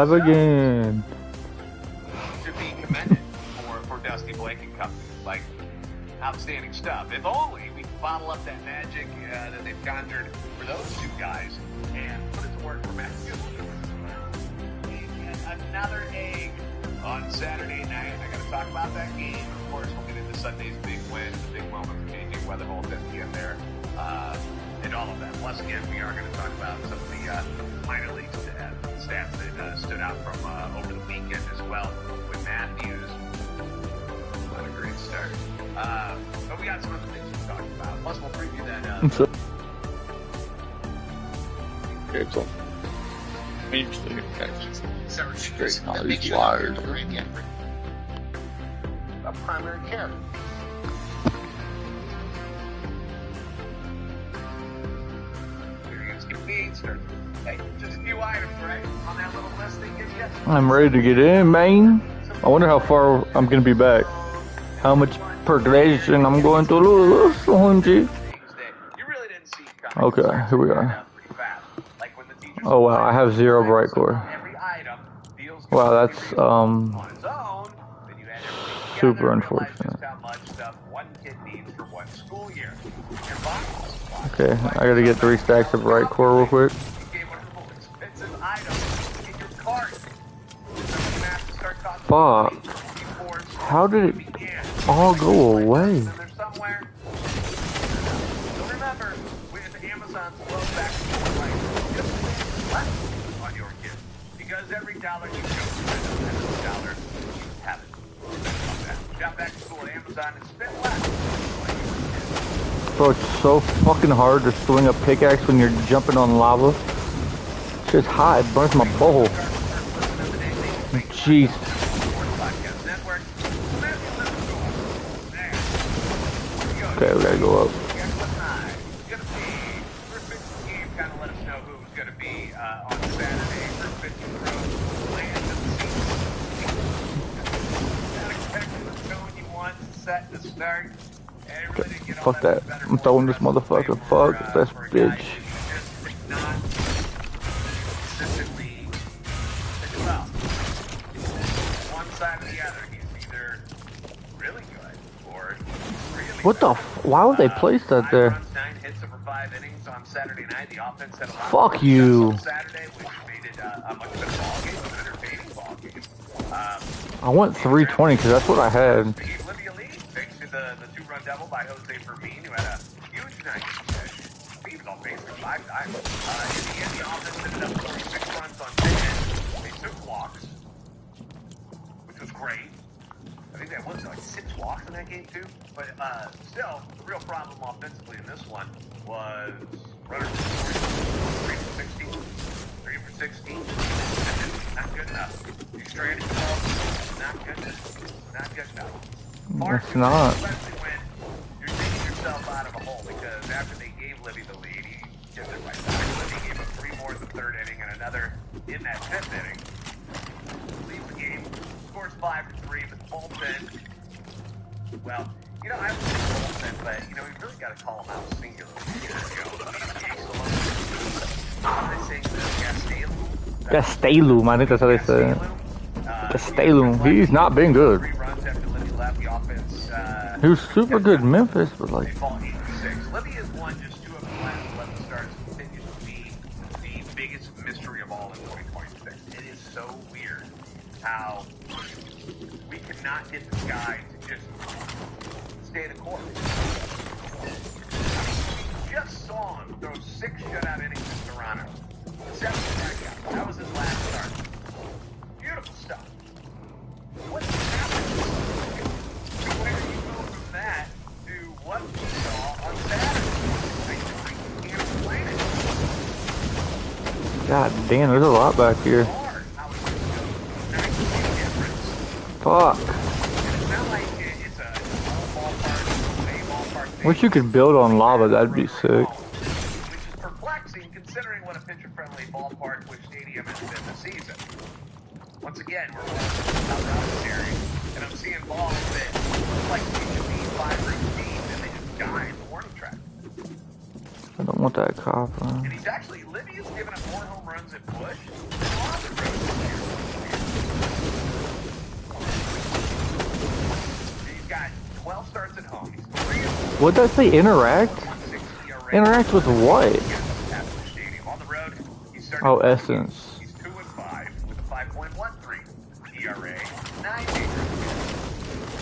live again. To be commended for Dusty Blake and company. Like, outstanding stuff. If only we could bottle up that magic that they've conjured for those two guys and put it to work for Matt. And another egg on Saturday night. I got to talk about that game. Of course, we'll get into Sunday's big win, the big moment for JJ Weatherholt at the end there, and all of that. Plus, again, we are going to talk about some of the minor league stats that stood out from over the weekend as well with Matthews. What a great start. But we got some other things to talk about. Plus, we'll preview that. Gabe's on. Straight college wired. A primary care. Hey, just a few items, right? On that little list they give you. I'm ready to get in, man. I wonder how far I'm gonna be back. How much progression I'm going to lose, OMG. Okay, here we are. Oh wow, I have 0 bright core. Wow, that's super unfortunate. Okay, I gotta get 3 stacks of bright core real quick. Fuck. How did it all go away? Because every dollar you $1 have it. Shop back to school at Amazon and spend less. Bro, it's so fucking hard to swing a pickaxe when you're jumping on lava. It's just hot, it burns my bowl. Jeez. Okay, we gotta go up. Fuck that. I'm throwing this motherfucker. Fuck this bitch. What the why would they place that there? Fuck you. I went 320 because that's what I had. By Jose Fermin, who had a huge night. He was on base for 5 times. In the end, the offense ended up 46 runs on 10. They took walks, which was great. I think that was like 6 walks in that game too. But still, the real problem offensively in this one was runners for 3 for 60, 3 for 60. Not good enough. You stranded the ball. Not good enough. Not good enough. It's not. Out of a hole because after they gave Libby the lead, he gives it right back. Libby gave up 3 more in the 3rd inning and another in that 5th inning. Leaves the game, scores 5 for 3, but the bullpen. Well, you know, I would say bullpen, but you know, we really got to call him out singularly. Gastelum, I think that's how they say it. Gastelum, he's not been good. He was super good in Memphis, but like. Libby has won just 2 of the last 11 starts. Continues to be the biggest mystery of all in 2026. It is so weird how we cannot get this guy to just stay the course. We just saw him throw 6 shutout innings in Toronto. 7 strikeouts. That was his last start. Beautiful stuff. What's happening? Where do you go from that to what we saw on Saturday? I can't explain it. God damn, there's a lot back here. Fuck. Wish you could build on lava, that'd be sick. Which is perplexing considering what a pitcher-friendly ballpark which stadium has been this season. Once again, we're out of series, and I'm seeing balls that look like they should be 5 feet, and they just die in the warning track. I don't want that copper. And he's actually, Libby has given up more home runs at Bush than Lawson Rose this year. What did I say? Interact? Interact with what? On the road, Oh, Essence. He's 2-5 with a 5.13 ERA, 9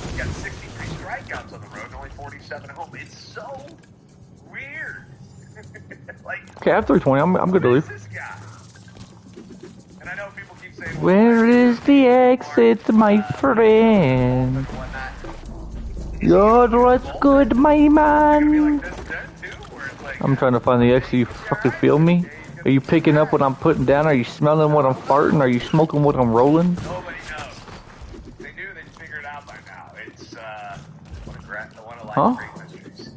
He's got 63 strikeouts on the road and only 47 at home. It's so weird. Like, Okay, I have 320. I'm good to leave. this guy? And I know people keep saying, Where is the exit, my friend? You're what's good, my man. I'm trying to find the exit. You fucking feel me? Are you picking up what I'm putting down? Are you smelling what I'm farting? Are you smoking what I'm rolling? Nobody knows. They knew they'd figure it out by now. It's, one of Huh? great mysteries.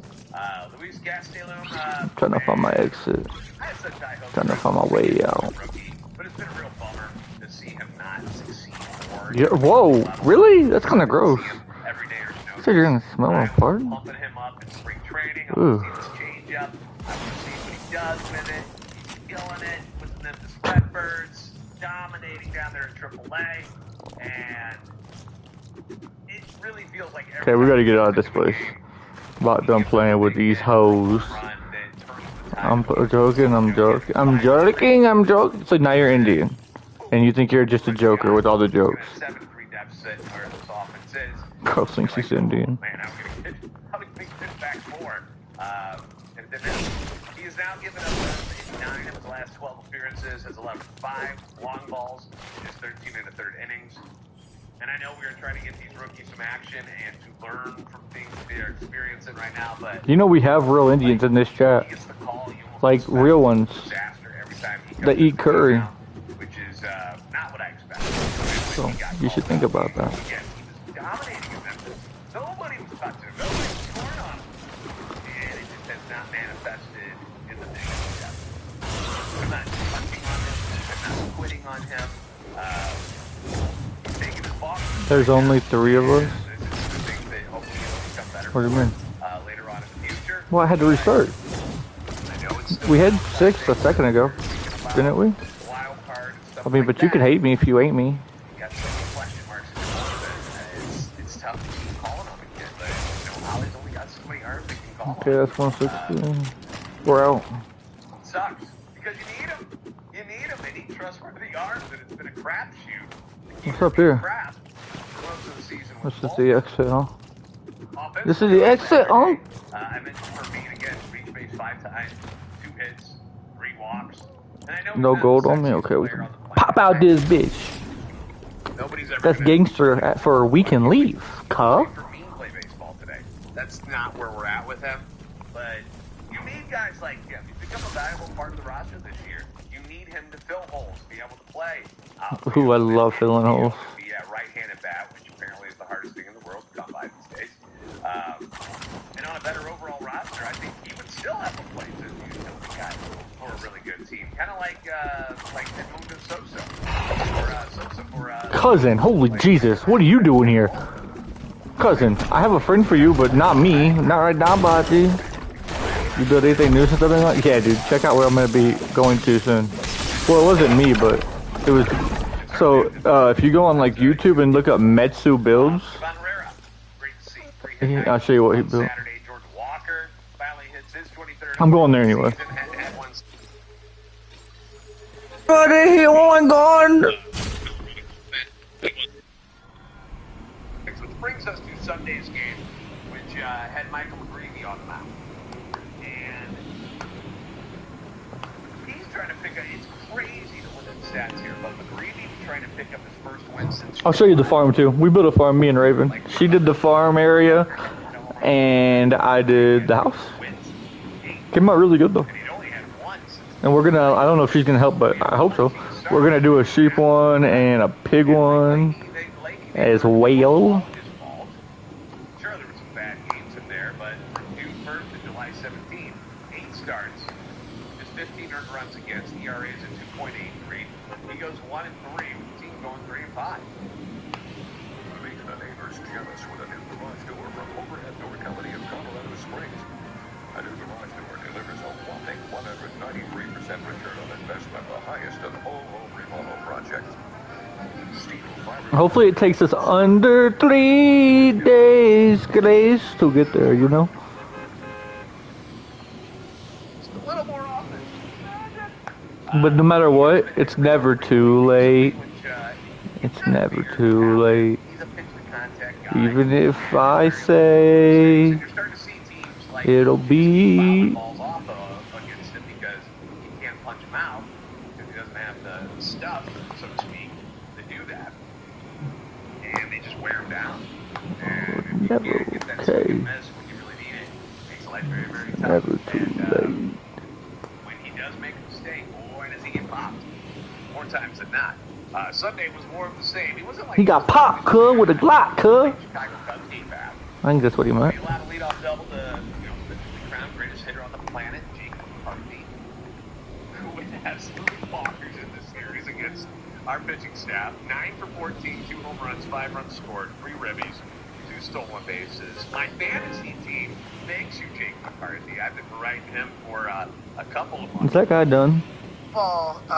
Luis Gastelum, Trying to find my exit. I had such high hopes Trying to find my way out. rookie, but it's been a real bummer to see him not succeed more. Yeah, whoa, really? That's kind of gross. Every day or so. You said you're gonna smell my fart? Pumping him up in spring training. I Ooh. want to see this change up. I want to see what he does with it. He's killing it with the Memphis Redbirds, dominating down there in AAA, and it really feels like Okay, we gotta get out of this place. About done playing with these hoes. I'm joking, I'm joking, I'm joking, I'm joking. So now you're Indian. And you think you're just a joker with all the jokes. 7-3 deficit where this offense is. Girl thinks he's Indian. Man, I'm gonna get back more. And then he has now given up in 9 of his last 12 appearances, has allowed 5 long balls in his 13 and a third innings. And I know we are trying to get these rookies some action and to learn from things that they are experiencing right now, but You know we have real Indians in this chat. he gets the call, you almost Like expect real ones. disaster every time he That eat curry. down, which is not what I expected. So you should think about that. Again, he was dominating in Memphis. Nobody was touching him. Nobody was scoring on him. And it just has not manifested in the negative yet. I'm not punching on him. I'm not quitting on him. He's taking his ball. There's only 3 of us. This is the thing that hopefully he'll become better What do you mean? later on in the future. Well, I had to restart. I know it's still We had 6 a second ago, didn't we? wild card and stuff I mean, but you like can that. hate me if you hate me. You got so many question marks in your mind that it's tough to keep calling on again. But Ollie's only got so many arms that can call Okay, on. that's 160. We're out. It sucks because you need them. You need them. They need trustworthy arms, and it's been a crapshoot. What's up here? Crap. Most of the season was This is the exit, huh? offensive. This is the exit, huh? I mentioned for me again, reach base 5 times, 2 hits, 3 walks. And I know No he's not gold the on me? sexiest Okay, we player can on the planet, pop out right? this bitch. Nobody's ever That's been gangster for we can leave, cuh. for me to play baseball today. That's not where we're at with him. But you need guys like him. He's become a valuable part of the roster this year. You need him to fill holes, be able to play. Ooh, I love filling holes. Be a right-handed bat, which apparently is the hardest thing in the world to come by these days. And on a better overall roster, I think he would still have a place as a utility guy for a really good team. Kind of like Edmundo Sosa. Cousin, holy Jesus, what are you doing here? Cousin, I have a friend for you, but not me. Not right now, buddy. You build anything new since I've been like? Yeah, dude, check out where I'm gonna be going to soon. Well, it wasn't me, but it was. So, if you go on like YouTube and look up Metsu builds, I'll show you what he built. I'm going there anyway. Buddy, oh my god! Which brings us to Sunday's game, which had Michael McGreevy on the mound. And he's trying to pick up, it's crazy to look at the stats here, but McGreevy trying to pick up his first win since... I'll show you the farm too. We built a farm, me and Raven. She did the farm area, and I did the house. Came out really good though. And we're gonna, I don't know if she's gonna help, but I hope so. We're gonna do a sheep one and a pig one as well. Sure, there were some bad games in there, but June 1st to July 17th, 8 starts, just 15 earned runs against. ERA is at 2.83. He goes 1-3 with the team going 3-5. Meet the neighbor's jealous with a new garage door from Overhead Door Company of Colorado Springs. A new garage door delivers a whopping 193% return on investment, the highest of all home remodel projects. Steel fiber. Hopefully it takes us under 3 days, Grace, to get there, you know? But no matter what, it's never too late. Which, It's never too late. he's a pitch to contact guy. Even if I say You're starting to see teams like it'll be. balls off against him because he can't punch him out because he doesn't have the stuff, so to speak, to do that. And they just wear him down. And if you Never can't get that okay. swing and miss when you really need it, it makes life very, very tough. Never too And, late. when he does make a mistake, boy, does he get popped. More times than not. Sunday was more of the same. He wasn't like He got popped, cuz, with a Glock, cuz. Chicago Cubs team back. I think that's what he meant. He allowed a leadoff double to, the crown greatest hitter on the planet, Jake McCarthy, who was absolutely bonkers in this series against our pitching staff. 9 for 14, 2 home runs, 5 runs scored, 3 ribbies, 2 stolen bases. My fantasy team thanks you, Jake McCarthy. I've been writing him for a couple of months. Is that guy done? Football He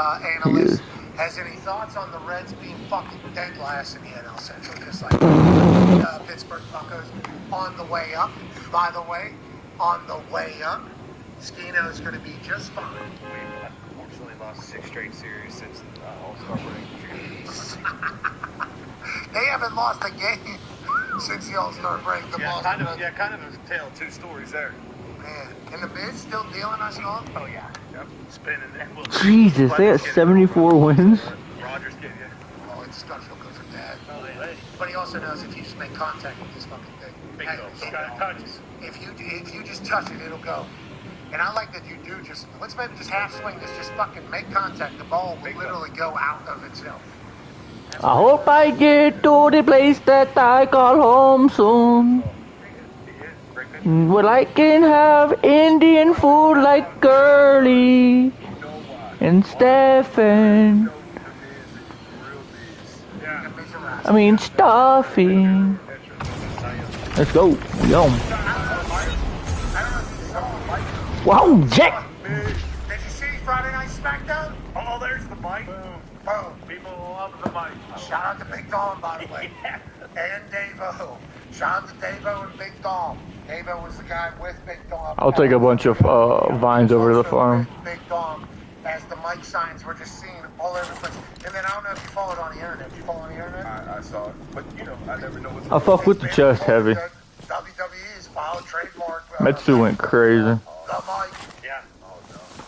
analyst is. has any thoughts on the Reds being fucking dead last in the NL Central, just like Pittsburgh Buccos on the way up? By the way, on the way up, Skino is going to be just fine. We've unfortunately lost 6 straight series since All-Star break. They haven't lost a game since the All-Star break. The Boston Red- kind of a tale of 2 stories there. Man, and the Biz still dealing us off? Oh yeah, yep. Spinning that. Well, Jesus, they got 74 wins. Rogers getting you. Oh, it's structural good for Dad. Oh, yeah. But he also knows if you just make contact with this fucking thing, Bingo. hey, Got touches. if you just touch it, it'll go. And I like that you do just, let's maybe just half swing this, just fucking make contact. The ball will literally go out of itself. I hope I get to the place that I call home soon. Where I can have Indian food like Curly and Stefan. I mean stuffing. Let's go. Yum. Wow, Jack. Did you see Friday Night SmackDown? Oh, there's the mic. Boom. People love the mic. Shout out to Big Dom, by the way. And Davo. Shout out to Davo and Big Dom. Davo was the guy with Big Dom. I'll take a bunch of vines over to the farm. Big Dom, as the mic signs were just seen all over the place. And then I don't know if you followed on the internet. Did you follow on the internet? I saw it, but I never know what's I fuck with the chest heavy. WWE's filed trademark. Metsu went crazy. The mic. Yeah.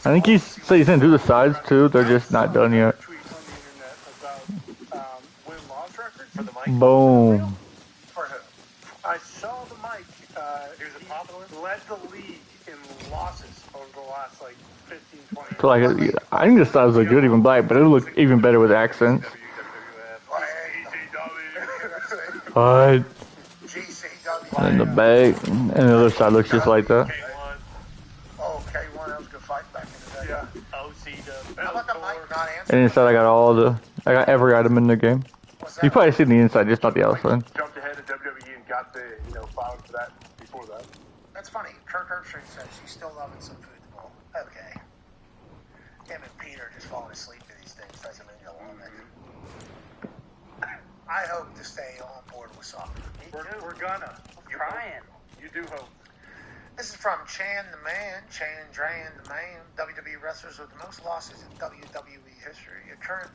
I think he said he's gonna do the sides too. They're just not done yet. Tweet on the internet about win-loss record for the mic. Boom. For who? I saw the mic. He led the league in losses over the last 15, 20 So like, I think the sides look good even black, but it look even better with accents. But GCW. in the back, and the other side looks just like that. Oh, K1, that was a good fight back in the day. Yeah. OC How about the mic not And answering? inside I got every item in the game. What's You that? probably seen the inside, just not the outside. jumped ahead of WWE and got the filed for that before that. That's funny. Kirk Herbstreit says she's still loving some football. Okay. Him and Peter just falling asleep to these things doesn't mean you'll love it. I hope to stay on board with soccer. We're gonna. You're trying. You do hope. This is from Chan the Man, Chan Dran the Man, WWE wrestlers with the most losses in WWE history. Your current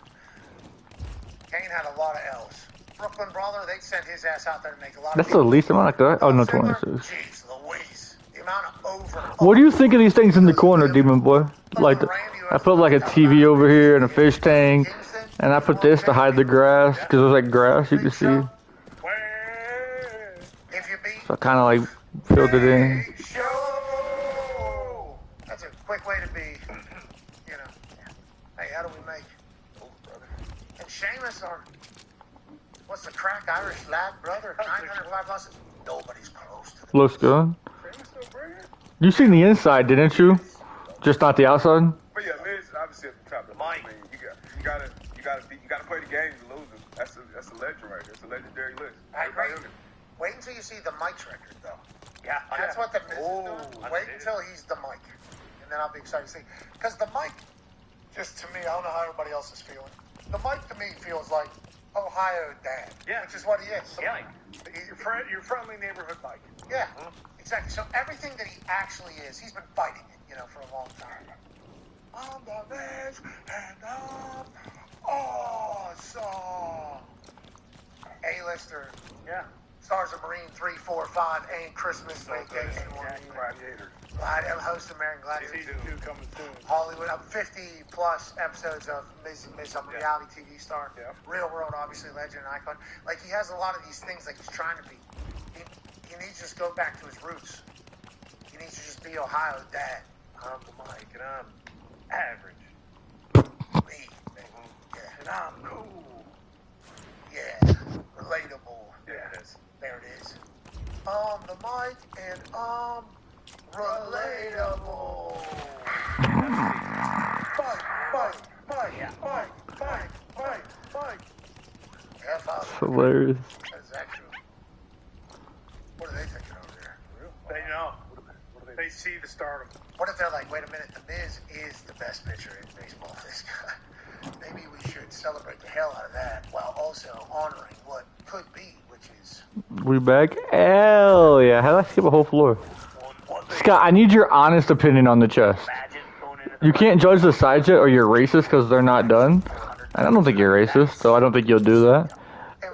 Kane had a lot of L's. Brooklyn Brawler, they sent his ass out there to make a lot That's of the least amount I could. Oh no, Ziggler, 26. Jeez Louise. The amount of over. What do you think of these things in the corner, Demon Boy? Like, I put like a TV over here and a fish tank, and I put this to hide the grass because there's like grass you can see. If you beat So I kind of like filled it in. Big Show. That's a quick way to be, hey, how do we make? And Sheamus, or what's the crack Irish lad, brother? 905 losses. Nobody's close to the Looks good. You seen the inside, didn't you? Just not the outside. But yeah, Miz obviously at the top of the line. I mean, you gotta play the game to lose it. That's a legend right there. It's a legendary list. I agree. Everybody on it. Wait until you see the Mike's record, though. Yeah. That's what the Miz is doing. I've Wait seen it. until he's the Mike. And then I'll be excited to see. Because the Mike, just to me, I don't know how everybody else is feeling. The Mike to me feels like Ohio dad. Yeah. Which is what he is. Yeah. Your friendly neighborhood Mike. Yeah, exactly. So everything that he actually is, he's been fighting it, for a long time. I'm the Miz, and I'm awesome. A-lister. Yeah. Stars of Marine 3, 4, 5, and Christmas Vacation. Gladiator. I'm host of American Gladiator. Season 2 coming soon. Hollywood, 50 plus episodes of Miz and Miz. I'm a reality TV star. Yeah. Real world, obviously, legend, icon. Like, he has a lot of these things like he's trying to be. He needs to just go back to his roots. He needs to just be Ohio's dad. I'm the Mike, and I'm average. Me, baby. Yeah. And I'm cool. Yeah. Relatable. Yeah, it is. There it is. I'm the Mike, and I'm relatable. Mike. Yeah, Father. It's hilarious. That's actual. What are they thinking over there? They know. They see the stardom. What if they're like, wait a minute, the Miz is the best pitcher in baseball. This guy. Maybe we should celebrate the hell out of that while also honoring what could be, which is. We back? Hell yeah. How did I skip a whole floor? Scott, I need your honest opinion on the chest. You can't judge the sides yet or you're racist because they're not done. I don't think you're racist, so I don't think you'll do that.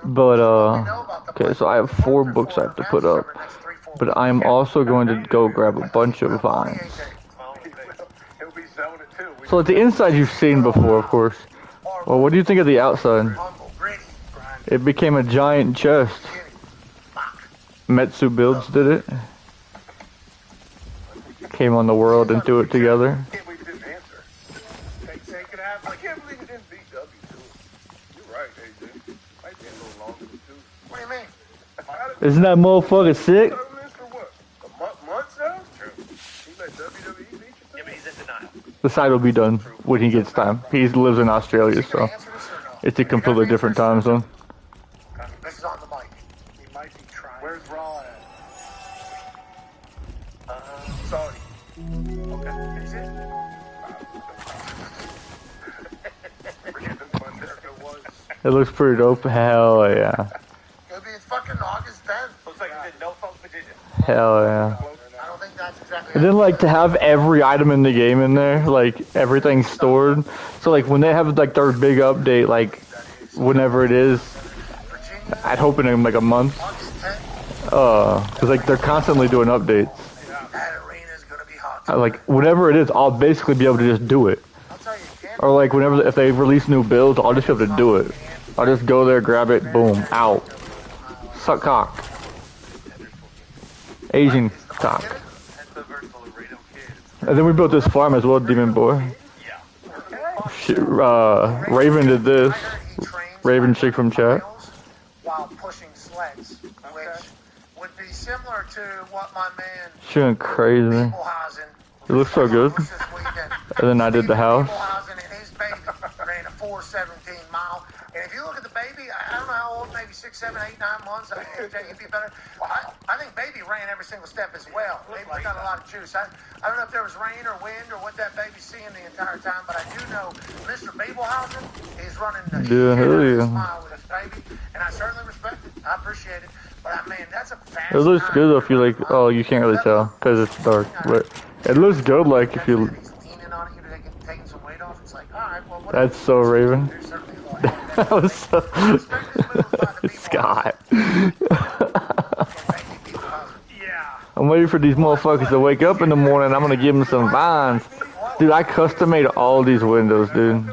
But, okay, so I have 4 books I have to put up. But I'm also going to go grab a bunch of vines. He'll be selling it too. So like the inside you've seen before, of course. Well, what do you think of the outside? It became a giant chest. Metsu Builds did it. Came on the world and threw it together. I can't believe you didn't answer. Take it out. I can't believe you didn't beat W too. You're right, AJ. Might be a little longer too. What do you mean? Isn't that motherfucker sick? For what? Months now? True. He let WWE beat you too? Yeah, but he's in denial. The side will be done when he gets time. He lives in Australia, so it's a completely different time zone. This is on the mic. He might be trying. Where's Raw at? Saudi. Okay. Is it? It looks pretty dope. Hell yeah. It'll be fucking August 10th. Looks like he's in Norfolk, Virginia. Hell yeah. I don't think that's exactly. And then like to have every item in the game in there, like everything stored. So like when they have like their big update, like whenever it is, Virginia, I'd hope in like a month. August 10th. Cause like they're constantly doing updates. That arena's gonna be hot. Like whatever it is, I'll basically be able to just do it. I'll tell you, Cam, Or like whenever if they release new builds, I'll just be able to do it. I'll just go there, grab it, boom, out. Suck cock. Asian cock. That's the versatile Laredo kid. And then we built this farm as well, Demon Boy. Yeah. Shit, Raven did this. I heard he trains Raven chick from chat. miles while pushing sleds, which would be similar to what my man She went crazy. Biebelhausen It looks so good. pushed this weekend. And then I did the house. Biebelhausen and his baby ran a 4:17 mile. And if you look at the baby, I don't know how old, maybe 6, 7, 8, 9 months. I think you'd be better. I think baby ran every single step as well. Baby's got a lot of juice. I don't know if there was rain or wind or what that baby's seeing the entire time, but I do know Mr. Biebelhausen is running the Yeah, hell yeah. smile with his baby, and I certainly respect it. I appreciate it. But man, that's a fast. It looks good though if you like, oh, you can't really tell because it's dark. But it looks good like if you, He's leaning on it, you're taking some weight off. It's like, all right, well, what that's so Raven. there's certainly a lot That was so, Scott. Yeah. I'm waiting for these motherfuckers to wake up in the morning. I'm gonna give them some vines. Dude, I custom made all these windows, dude.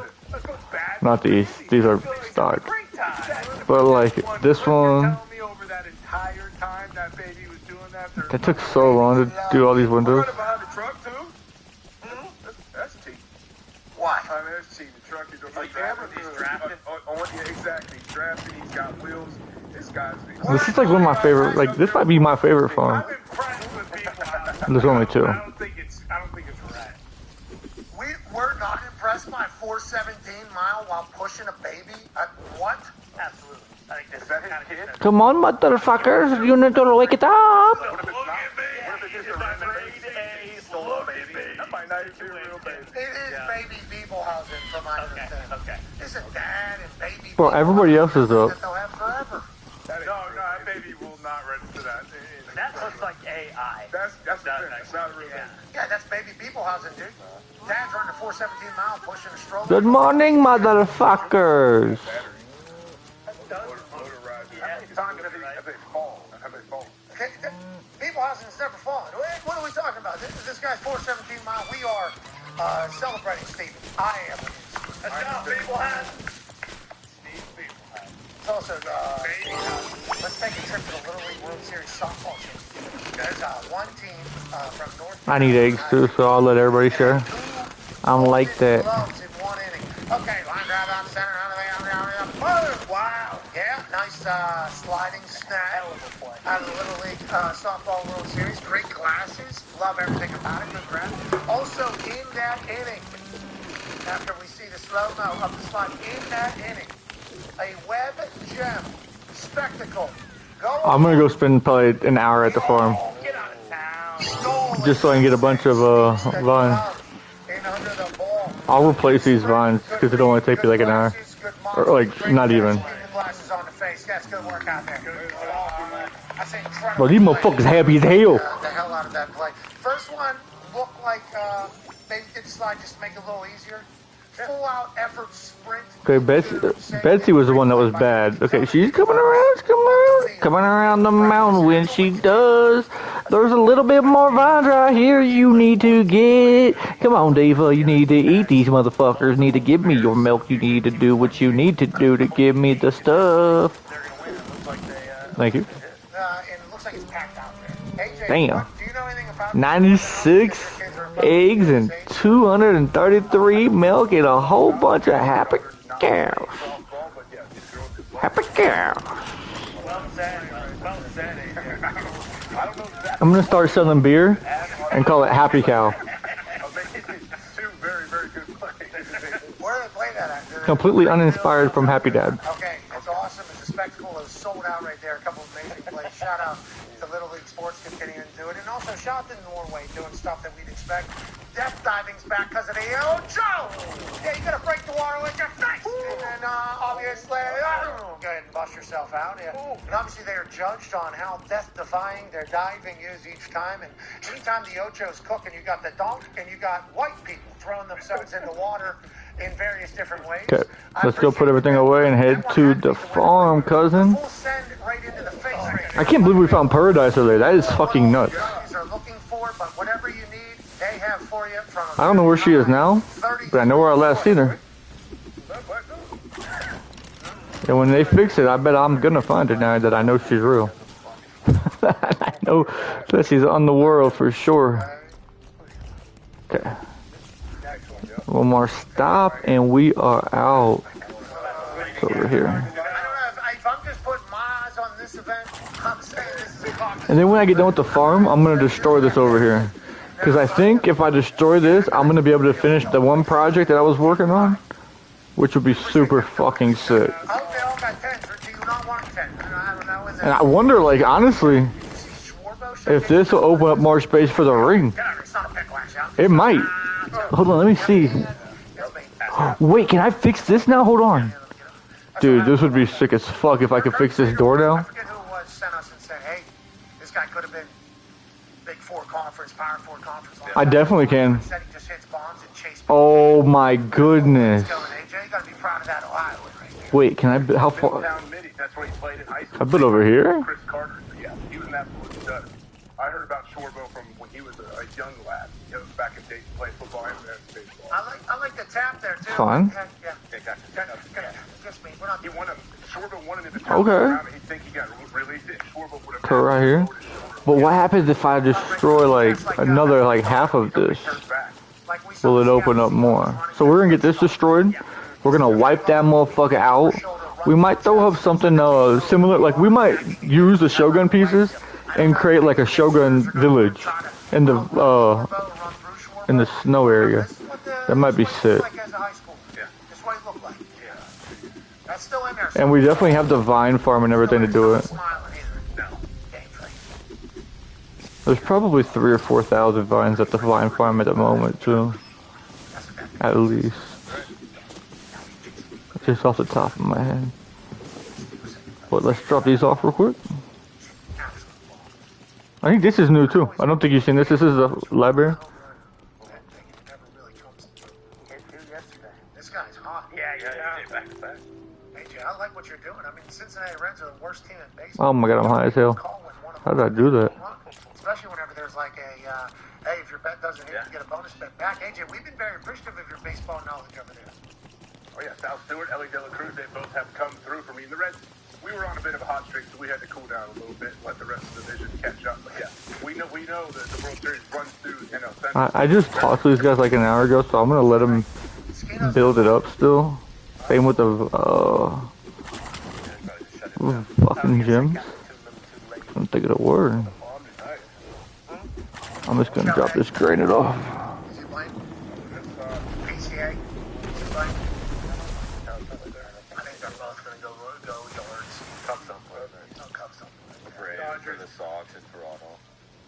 Not these. These are stock. Great time. But like this one, Tell me over that entire time that baby was doing that. it took so long to do all these windows. Running behind the truck too? That's cheap. Why? I mean, that's cheap. The truck is Like drafting, he's drafting? Yeah, exactly. He's drafting. He's got wheels. This guy's. This is like one of my favorite. Like this might be my favorite farm. I'm impressed with people. There's only 2. I don't think it's right. We're not impressed by 4:17 mile while pushing a baby. What? Absolutely. I think this Is that his kid? Come on, motherfuckers! You need to wake it up. What if it's not? What if it's just a random baby? Solo baby. That might not even be a real baby. It is Yeah. baby Biebelhausen from my Okay, understanding. okay. It's a dad and baby. Well, everybody else is up. That they'll have forever. No, that baby will not register that. That looks like AI. That's the That's thing. It's not a real yeah. baby. Yeah, that's baby people housing, dude. Dad's running a 417 mile, pushing a stroller. Good morning, motherfuckers. Okay, people housing has never fallen. What are we talking about? This guy's 417 mile. We are celebrating Stephen. I am. Let's go, people housing. It's also, let's take a trip to the Little League World Series softball team. There's one team from North. I need eggs too, so I'll let everybody share. I'm like that. Gloves in 1 inning. Okay, line drive out center. Wow. Yeah, nice sliding snap out of the Little League Softball World Series. Great glasses. Love everything about it. Good grab. Also, in that inning, after we see the slow-mo of the slide, in that inning, a web gem spectacle. I'm gonna go spend probably an hour at the farm. Get out of town. Just so I can get a bunch of vines. I'll replace these vines because it only take me like an hour. Or like, not even. Well, these motherfuckers happy as hell. The hell out of that play. First one looked like maybe did slide just to make it a little easier. Full out effort sprint. Okay, Betsy was the one that was bad. Okay, she's coming around, coming around the mountain when she does. There's a little bit more vines right here you need to get. Come on, Diva, you need to eat these motherfuckers. Need to give me your milk. You need to do what you need to do to give me the stuff. Thank you. And it looks like it's packed out there. AJ, Damn. do you know anything about 96 eggs and 233 milk and a whole bunch of happy cows. Happy cows. I'm gonna start selling beer and call it Happy Cow. Where do they play that at? Completely uninspired from Happy Dad. Okay, it's awesome. It's a spectacle. It was sold out right there. A couple of amazing plays. Shout out to Little League Sports continuing to do it. And also shout out to Norway doing stuff that we'd expect. Depth diving's back because of the Ocho. Yeah, you got to break the water with your face. And then obviously, go ahead and bust yourself out. Yeah. And obviously they are judged on how death-defying their diving is each time. And anytime the Ocho's cooking, you got the donk and you got white people throwing themselves in the water in various different ways. Okay, let's go put everything away and head to the farm, cousin. I can't believe we found paradise over there. That is fucking nuts. I don't know where she is now, but I know where I last seen her. And when they fix it, I bet I'm gonna find her now that I know she's real. I know that she's on the world for sure. Okay. One more stop and we are out. It's over here. And then when I get done with the farm, I'm gonna destroy this over here. Because I think if I destroy this, I'm gonna be able to finish the one project that I was working on, which would be super fucking sick. And I wonder, like, honestly, if this will open up more space for the ring. It might. Hold on, let me see. Wait, can I fix this now? Hold on. Dude, this would be sick as fuck if I could fix this door now. I definitely can. Oh my goodness. Wait, can I, how far? I put over here? I heard about Shorbo from when he was a young lad. He was back in days playing football and baseball. I like the tap there too. Fun. Yeah. He won Shorbo won it in the okay. He think he got released it. Shorbo would have Cut right here. But what happens if I destroy like another like half of this? Will it open up more? So we're gonna get this destroyed. We're gonna wipe that motherfucker out. We might throw up something similar. Like we might use the Shogun pieces and create like a Shogun village in the snow area. That might be sick. And we definitely have the vine farm and everything to do it. There's probably 3,000 or 4,000 vines at the vine farm at the moment too. At least. Just off the top of my head. But let's drop these off real quick. I think this is new too. I don't think you've seen this. This is the library. fact. AJ, I like what you're doing. I mean, Cincinnati Reds are the worst team in baseball. Oh my god, I'm high as hell. How did I do that? Especially whenever there's like a, hey, if your bet doesn't hit, you get a bonus bet back. AJ, we've been very appreciative of your baseball knowledge over there. Oh yeah, Sal Stewart, Ellie De La Cruz, they both have come through for me. And the Reds, we were on a bit of a hot streak, so we had to cool down a little bit, let the rest of the division catch up. But yeah, we know that the World Series runs through, you know. I just talked to these guys like an hour ago, so I'm gonna let them build it up still. Same with the fucking gyms. I'm thinking a word. I'm just gonna drop this granite off. PCA. I think they're both going to go yards. Cup somewhere. No, Cubs don't. For the Sox in Toronto.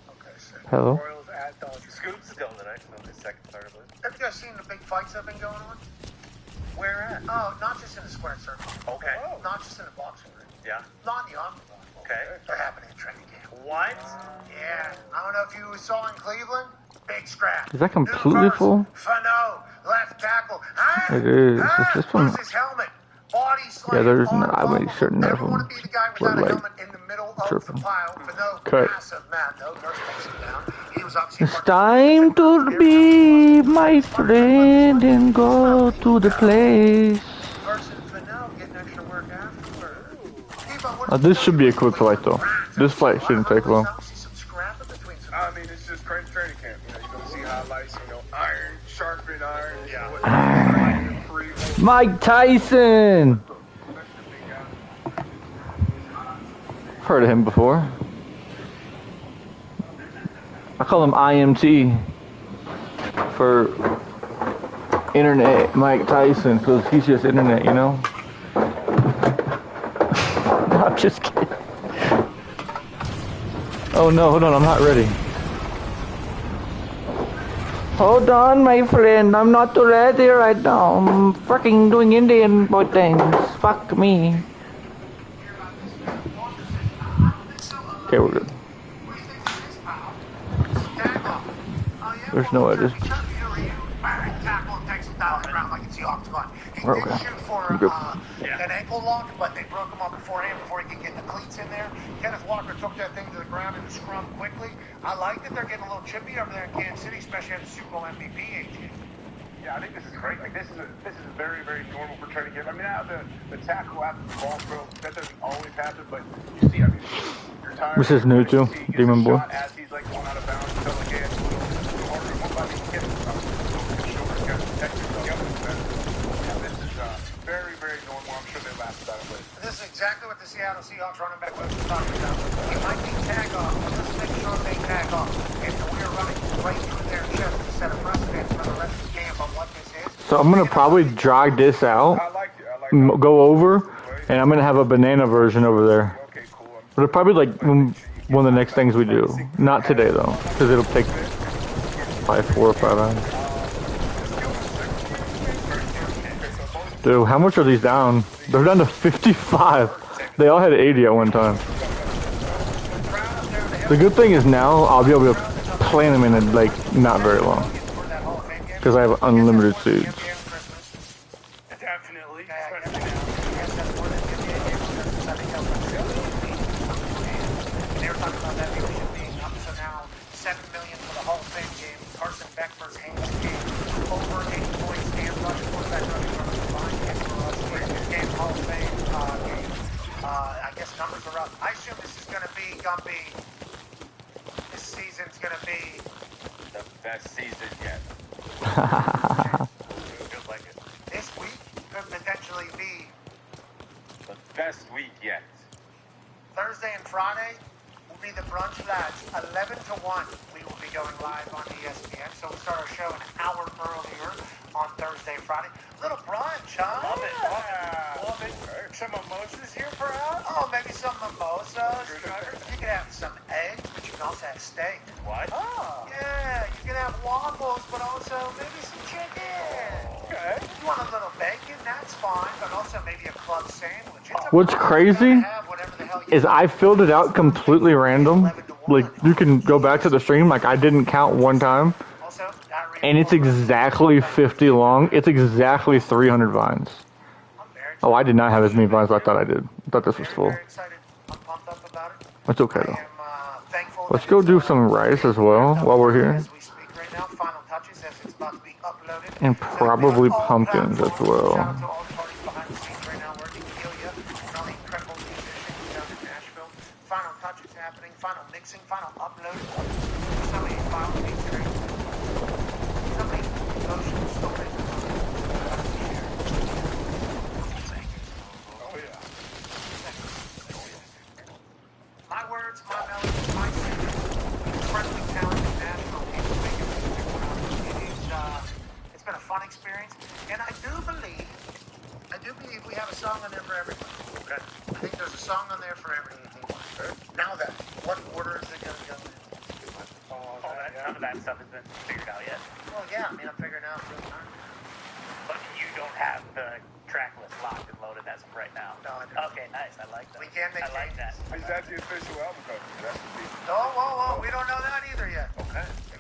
Okay, sick. Hello? Royals at Dodgers. Scoop's still in the next one, the second part of it. Have you guys seen the big fights that have been going on? Where at? Oh, not just in the square circle. Okay. Not just in the boxing ring. Yeah. Not in the octagon. Okay. They're happening in training camp. What? Yeah. I don't know if you saw in Cleveland. Big scrap. Is that completely full? Fano, left tackle. It is. It's this one. Lose his helmet. Body slam. Yeah, there's no, I made certain of Never want them to be the guy were without a like helmet in the middle of tripping. the pile. Fano, Cut. massive man. No, nurse takes him down. He was obviously It's time to be my friend and go to the place. versus Fano getting extra work afterward. This should be a quick fight though. This fight shouldn't take long. I mean, it's just training camp. You know, you're gonna see highlights. You know, iron, sharpened iron. Yeah. Mike Tyson! Heard of him before. I call him IMT for Internet Mike Tyson because he's just internet, you know? I'm just kidding. Oh no, hold on, I'm not ready. Hold on, my friend, I'm not ready right now. I'm fucking doing Indian boy things. Fuck me. Okay, we're good. There's no edges. We're okay. I'm good. An ankle lock, but they broke him up beforehand before he could get the cleats in there. Kenneth Walker took that thing to the ground in the scrum quickly. I like that they're getting a little chippy over there in Kansas City, especially at the Super Bowl MVP AJ. Yeah, I think this is great. Like this is very, very normal for training camp. I mean, now the tackle after the ball throw, that doesn't always happen, but you see, I mean, you're tired. This is new too, Demon Boy. As he's like going out of bounds, so like, yeah, it's a little harder to move. I mean, get short, got to protect yourself. Yeah, this is very, very normal. I'm sure they laughed about it, but this is exactly what the Seattle Seahawks running back was talking about. He might be tag off, but let's make sure they tag off. And we're running right through their chest to set a precedent for the rest of the camp on what this is. So I'm gonna probably drag this out, go over, and I'm gonna have a banana version over there. okay, cool. But it'll probably like one of the next things we do. Not today though, because it'll take probably 4 or 5 hours. Dude, how much are these down? They're down to 55. They all had 80 at one time. The good thing is now I'll be able to plan them in like not very long. Because I have unlimited seeds. Definitely. They were talking about that viewership being up to now 7 million for the Hall of Fame game. Carson Beck versus Haynes game. Over 80 points. Dan Rush, quarterback running from the line. This game, Hall of Fame game. I guess numbers are up. I assume this is going to be Gumpy. This season's going to be The best season yet. Feels like it. this week could potentially be The best week yet. Thursday and Friday will be the brunch lads. 11 to 1. We will be going live on ESPN. So we'll start our show an hour earlier on Thursday and Friday. Little brunch, huh? Love it. Love it. Some mimosas here, perhaps? Oh, maybe some mimosas. You can have some eggs, but you can also have steak. What? Oh. Yeah, you can have waffles, but also maybe some chicken. Okay. If you want a little bacon, that's fine, but also maybe a club sandwich. What's crazy is I filled it out completely random. Like, you can go back to the stream, like I didn't count one time. And it's exactly 50 long. It's exactly 300 vines. I'm very very Oh, I excited. did not have as many vines as I thought I did. I thought this was Very, full. very excited. I'm pumped up about it. That's okay I though. am thankful. Let's that go it's, do some rice as well while we're here. As we speak right now, final touches as it's about to be uploaded. And So it'll be on probably all pumpkins as platforms. well. Shout out to all the parties behind the scenes right now working Ilya and all the incredible musicians down in Nashville. Final touches happening, final mixing, final upload. So many file featuring, so many emotional stories. Oh, yeah. My words, my melodies, my singing, incredibly talented national people making music around it's been a fun experience, and I do believe we have a song on there for everybody. Okay. I think there's a song on there for everybody. Now then, what order is it going to go in? None of that stuff has been figured out yet. Well, yeah, I mean, I'm figuring out real time. But you don't have the track list locked and loaded as of right now. No, I don't. Okay, nice. I like that. We can make I like that. changes. Is that the official album cover? That's the big. Oh, whoa, we don't know that either yet. Okay. We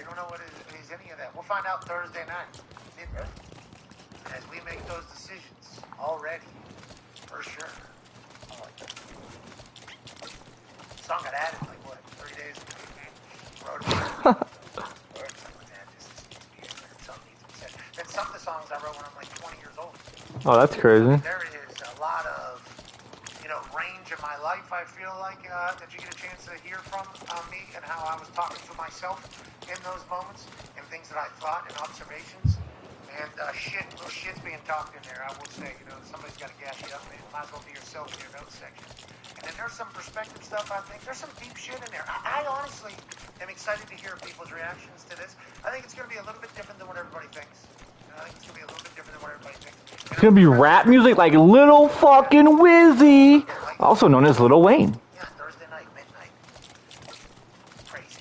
don't know what is any of that. We'll find out Thursday night, midnight, as we make those decisions already, for sure. I like that. Song got added like what, 3 days ago? Wrote it. And some of the songs I wrote when I'm like 20 years old. Oh, that's crazy. There is a lot of, range in my life, I feel like, that you get a chance to hear from me and how I was talking to myself in those moments and things that I thought and observations. And little shit's being talked in there, I will say. Somebody's got to gas you up, man. Might as well be yourself in your notes section. And then there's some perspective stuff, I think. There's some deep shit in there. I honestly am excited to hear people's reactions to this. I think it's going to be a little bit different than what everybody thinks. I think it's going to be a little bit different than what everybody thinks. It's gonna be rap music like Little fucking Wizzy, also known as Lil Wayne. Yeah, Thursday night, midnight. Crazy.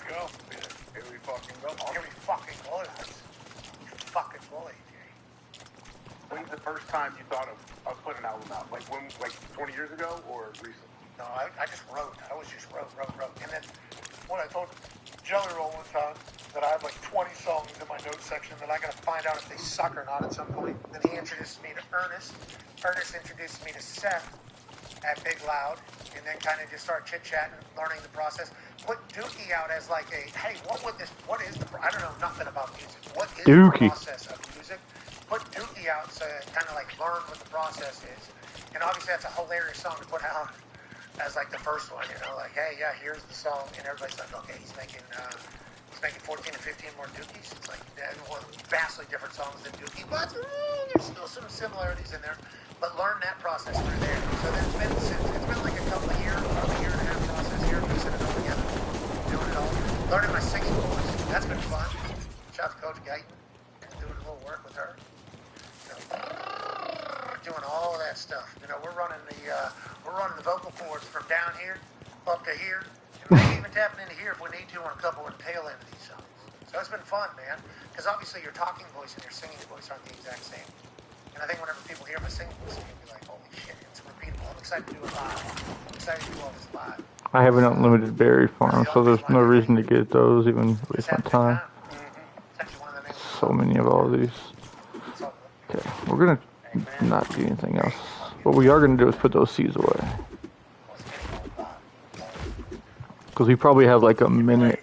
Go. Here we fucking go. Here we fucking go, lads. Fucking boy, Jay. When's the first time you thought of putting an album out? Like 20 years ago or recently? No, I just wrote. I was just wrote. And then when I told Jelly Roll one time that I have like 20 songs in my notes section that I gotta find out if they suck or not at some point, then he introduced me to Ernest. Ernest introduced me to Seth at Big Loud, and then kind of just started chit-chatting, learning the process. Put Dookie out as like a, hey, I don't know nothing about music. What is Dookie. the process of music? Put Dookie out to kind of like learn what the process is. And obviously that's a hilarious song to put out as like the first one, like, hey, yeah, here's the song, and everybody's like, okay, he's making 14 or 15 more Dookies. It's like vastly different songs than Dookie, but there's still some similarities in there. But learn that process through there. So it's been like a couple of years, probably a year and a half process here, piecing it all together, doing it all. Learning my singing voice, that's been fun. Shout out to Coach Guyton, doing a little work with her. Doing all of that stuff. We're running the vocal cords from down here up to here. And maybe even tapping into here if we need to on a couple of the tail end of these songs. So it's been fun, man. Because obviously your talking voice and your singing voice aren't the exact same. And I think whenever people hear my singing voice, they'll be like, holy shit, it's repeatable. I'm excited to do it live. I'm excited to do all this live. I have an unlimited berry farm, so there's no reason to get those, even waste my time. It's actually one of the names. So many of all these. Okay, we're gonna not do anything else. What we are gonna do is put those seeds away. Because we probably have like a minute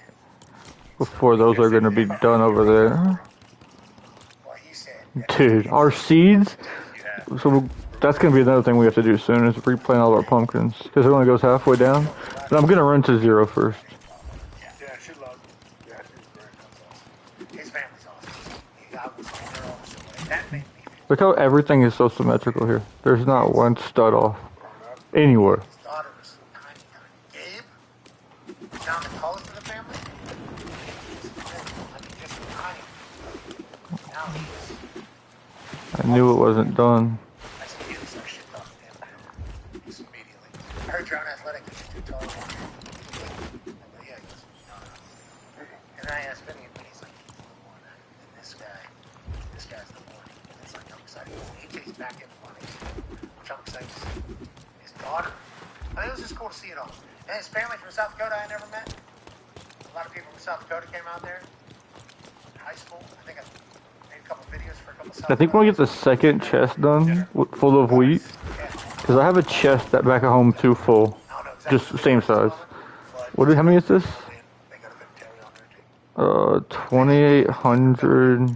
before those are gonna be done over there. Dude, our seeds? So that's gonna be another thing we have to do soon, is replant all of our pumpkins. Because it only goes halfway down. But I'm gonna run to 0 first. Yeah, she loves it. Yeah, she's great. His family's awesome. That made me Look how everything is so symmetrical here. There's not one stud off anywhere. his daughter was tiny. Gabe, now the tallest of the family, just tiny. Now he's, I knew it wasn't done. I said, you start shit off him just immediately. I heard you're unathletic because you're too tall. Yeah, he goes, no. And then I asked Vinny, and he's like, more than this guy's the one. And it's like, I'm excited. He takes back in money, which I'm excited to see. His daughter. I mean, it was just cool to see it all. And his family from South Dakota I never met. A lot of people from South Dakota came out there. High school. I think I made a couple videos for a couple I think when we get the second chest done, full of wheat, because I have a chest that back at home too full, just the same size. How many is this? 2,800. You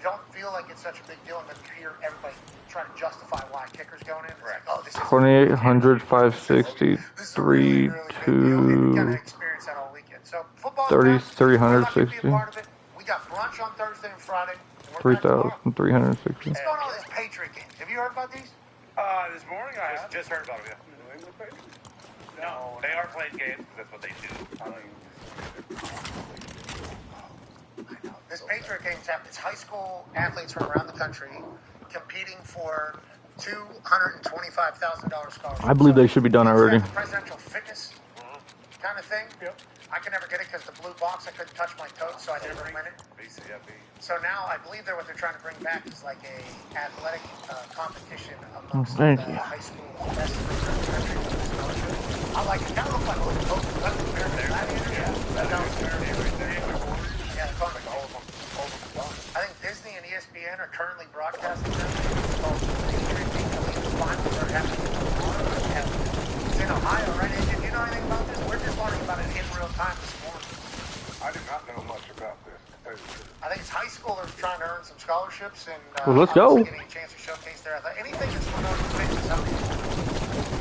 don't feel like it's such a big deal, and then you hear everybody trying to justify why kickers going in. It's like, oh, this is 2,800, 560, this is a really, really big deal. We gotta experience that all weekend. So football 3,360. We got brunch on Thursday and Friday. 3,360. What's going on with these Patriot games? Have you heard about these? This morning I just heard about it. No, they are playing games. That's what they do. This Patriot game's happening. It's high school athletes from around the country competing for $225,000 scholarships. I believe they should be done already. Presidential fitness kind of thing. Yep. I could never get it because the blue box, I couldn't touch my toes, so I never win it. So now I believe what they're trying to bring back is like a athletic competition amongst high school best in the country. I like it. Kind of looks like a little post American Gladiator. Yeah, I think Disney and ESPN are currently broadcasting them. It's called Patriot League. The finals are happening tomorrow. It's in Ohio, right? Did you know anything about this? We're just learning about it in real time this morning. I did not know much about this. I think it's high schoolers trying to earn some scholarships and well, let's go. getting a chance to showcase their anything that's going on in fitness. I mean,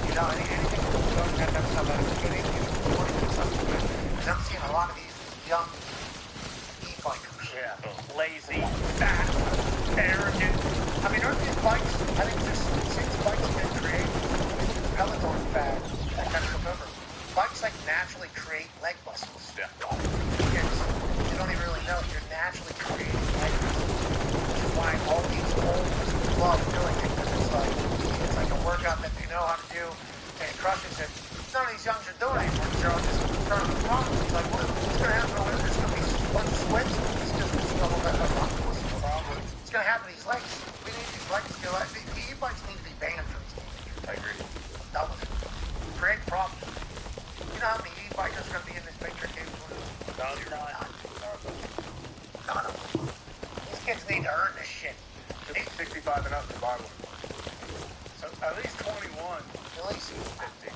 you know, anything that's going on in that stuff. I think anything that's going on something good. Because I'm seeing a lot of these young e-bikers. Yeah, lazy, fat, arrogant. I mean, aren't these bikes? I think this since bikes have been created, Peloton fad that kind of come over. Bikes like naturally create leg muscles. Yeah. You don't even really know you're naturally creating leg muscles, which is why all these olds love doing it because it's like a workout that they know how to do and it crushes it. None of these youngs are doing it anymore. They're all just turning problems. It's like, what's going to happen when there's going to be a bunch of sweats? It's just going to It's going to happen to these legs. We need these legs to go. The e-bikes need to be banned from this. I agree. That was create problems. You know how many e-bikers are going to be in this picture game? No, you're not. No. These kids need to earn this shit. 65 and up in the Bible. So at least 21. At least.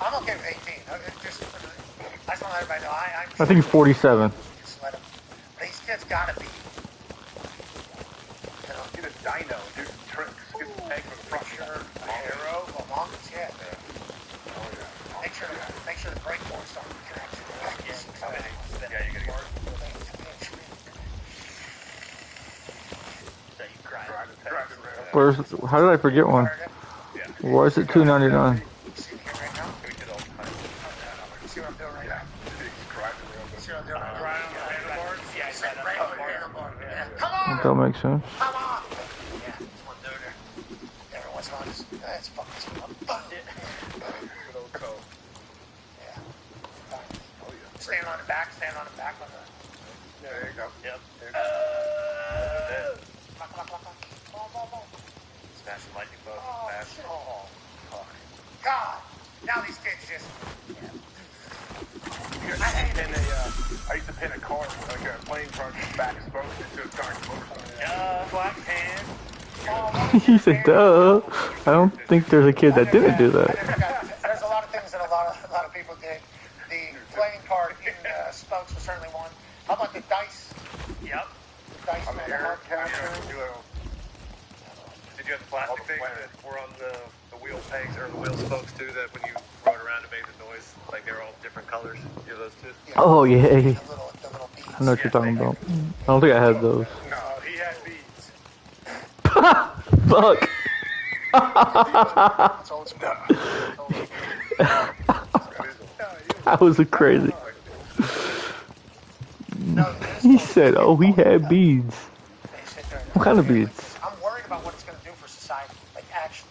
I'm okay with 18. I just want to let everybody know. I think 47. Just let them. These kids gotta be. You know, Get a dyno, do some tricks, get some egg from the front. sure. Arrow, longest, yeah. Make sure the brake boards don't connect. Yeah, you're gonna get. So you cry. How did I forget one? Why is it $2.99? See what I'm doing right now? See what I'm doing right now? Come on! That makes sense. Come on! Yeah, that's what I'm doing there. Every once in a while, that's fucking up. Yeah. Stand on the back on the... There you go. Yep. Smash the lightning bug. Smash. Oh, God. Now these kids just... I used to pin a car, like a plane car, back exposed into a dark motorcycle. Black hand. He said, duh. I don't think there's a kid that didn't do that. There's a lot of things that a lot of people did. The playing card in spokes was certainly one. How about the dice? Yep. Dice On the air capture, Did you have the plastic things that were on the wheel pegs or the wheel spokes too? That when you rode around it made the noise, like they were all different colors. You have those too? Oh, yeah. The little beads. I know what you're talking about. I don't think I had those. No, he had beads. Fuck. That was crazy. He said, oh, he had beads. What kind of beads? I'm worried about what it's going to do for society. Like, actually.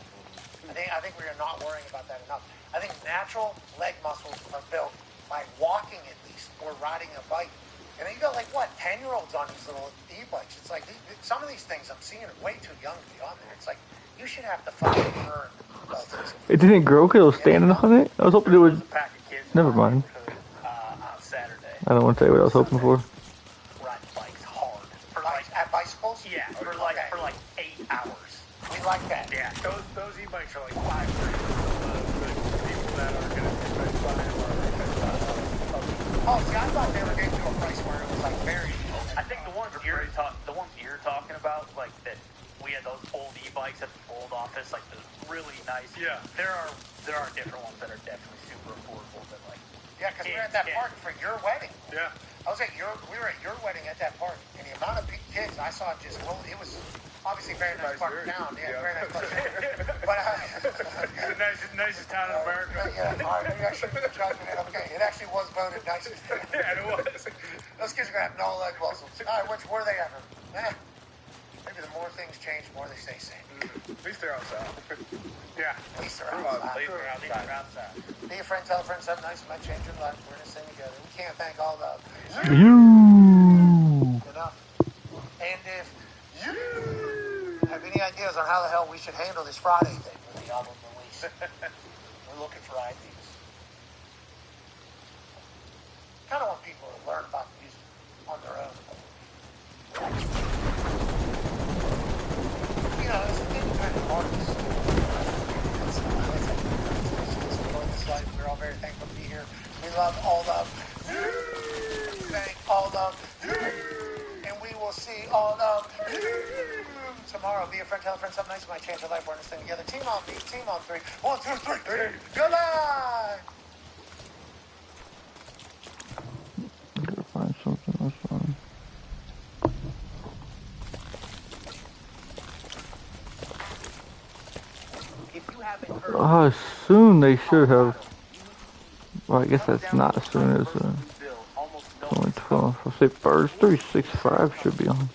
I think we are not worrying about that enough. I think natural leg muscles are built by walking at least or riding a bike. And then you got, like, what, 10-year-olds on these little e-bikes. It's like, some of these things I'm seeing are way too young to be on there. It's like, you should have to fucking earn both these. It didn't grow because it was standing on it? I was hoping it would... Never mind. On Saturday. I don't want to tell you what I was hoping for. Riding bikes hard. For like, at bicycles? Yeah, for like like that. Yeah, those e-bikes are like $5 grand. The people that are going to buy them are Oh, see, I thought they were getting to a price where it was like very. I think the ones you're talking about, like that we had those old e-bikes at the old office, like the really nice. Yeah. There are different ones that are definitely super affordable, but like. Yeah, because we were at that park for your wedding. Yeah. We were at your wedding at that park, and the amount of kids I saw just roll. It was obviously very nice park town. Yeah, very nice park. But the nicest town in America. Yeah, all right, maybe I shouldn't have tried it. Okay, it actually was voted nicest. Yeah, it was. Those kids are gonna have no leg muscles. All right, which were they ever? Maybe the more things change, the more they stay same. At least they're outside. Yeah. At least they're outside. Be a friend, tell a friend something nice might change your life. We're gonna sing together. We can't thank all the You. enough. And if you have any ideas on how the hell we should handle this Friday thing with the album release, we're looking for ideas. Kind of want people to learn about music on their own. You know, as an independent artist, we're all very thankful to be here. We love all of you. Thank all of you. And we will see all of you tomorrow. Be a friend, tell a friend something nice might change your life. We're in this thing together. Team on me, team on three. 1, 2, 3. Good night. Gotta find something else on. Soon they should have. Well, I guess that's not as soon as only 12. I'll say first 365 should be on.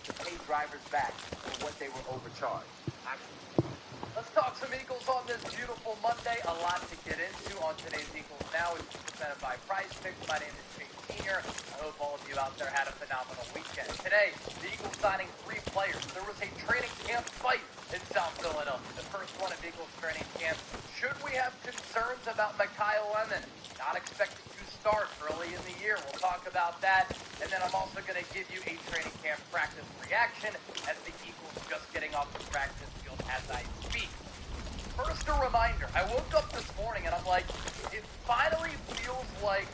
Let's talk some Eagles on this beautiful Monday. A lot to get into on today's Eagles Now. It's presented by Price Picks. My name is Chase Senior. I hope all of you out there had a phenomenal weekend. Today, the Eagles signing 3 players. There was a training camp fight in South Philadelphia. The first one of Eagles training camp. Should we have concerns about Mekhi Lemon? Not expected to start early in the year. We'll talk about that. And then I'm also going to give you a training camp practice reaction as the Eagles just getting off the practice field as I speak. First, a reminder. I woke up this morning and I'm like, it finally feels like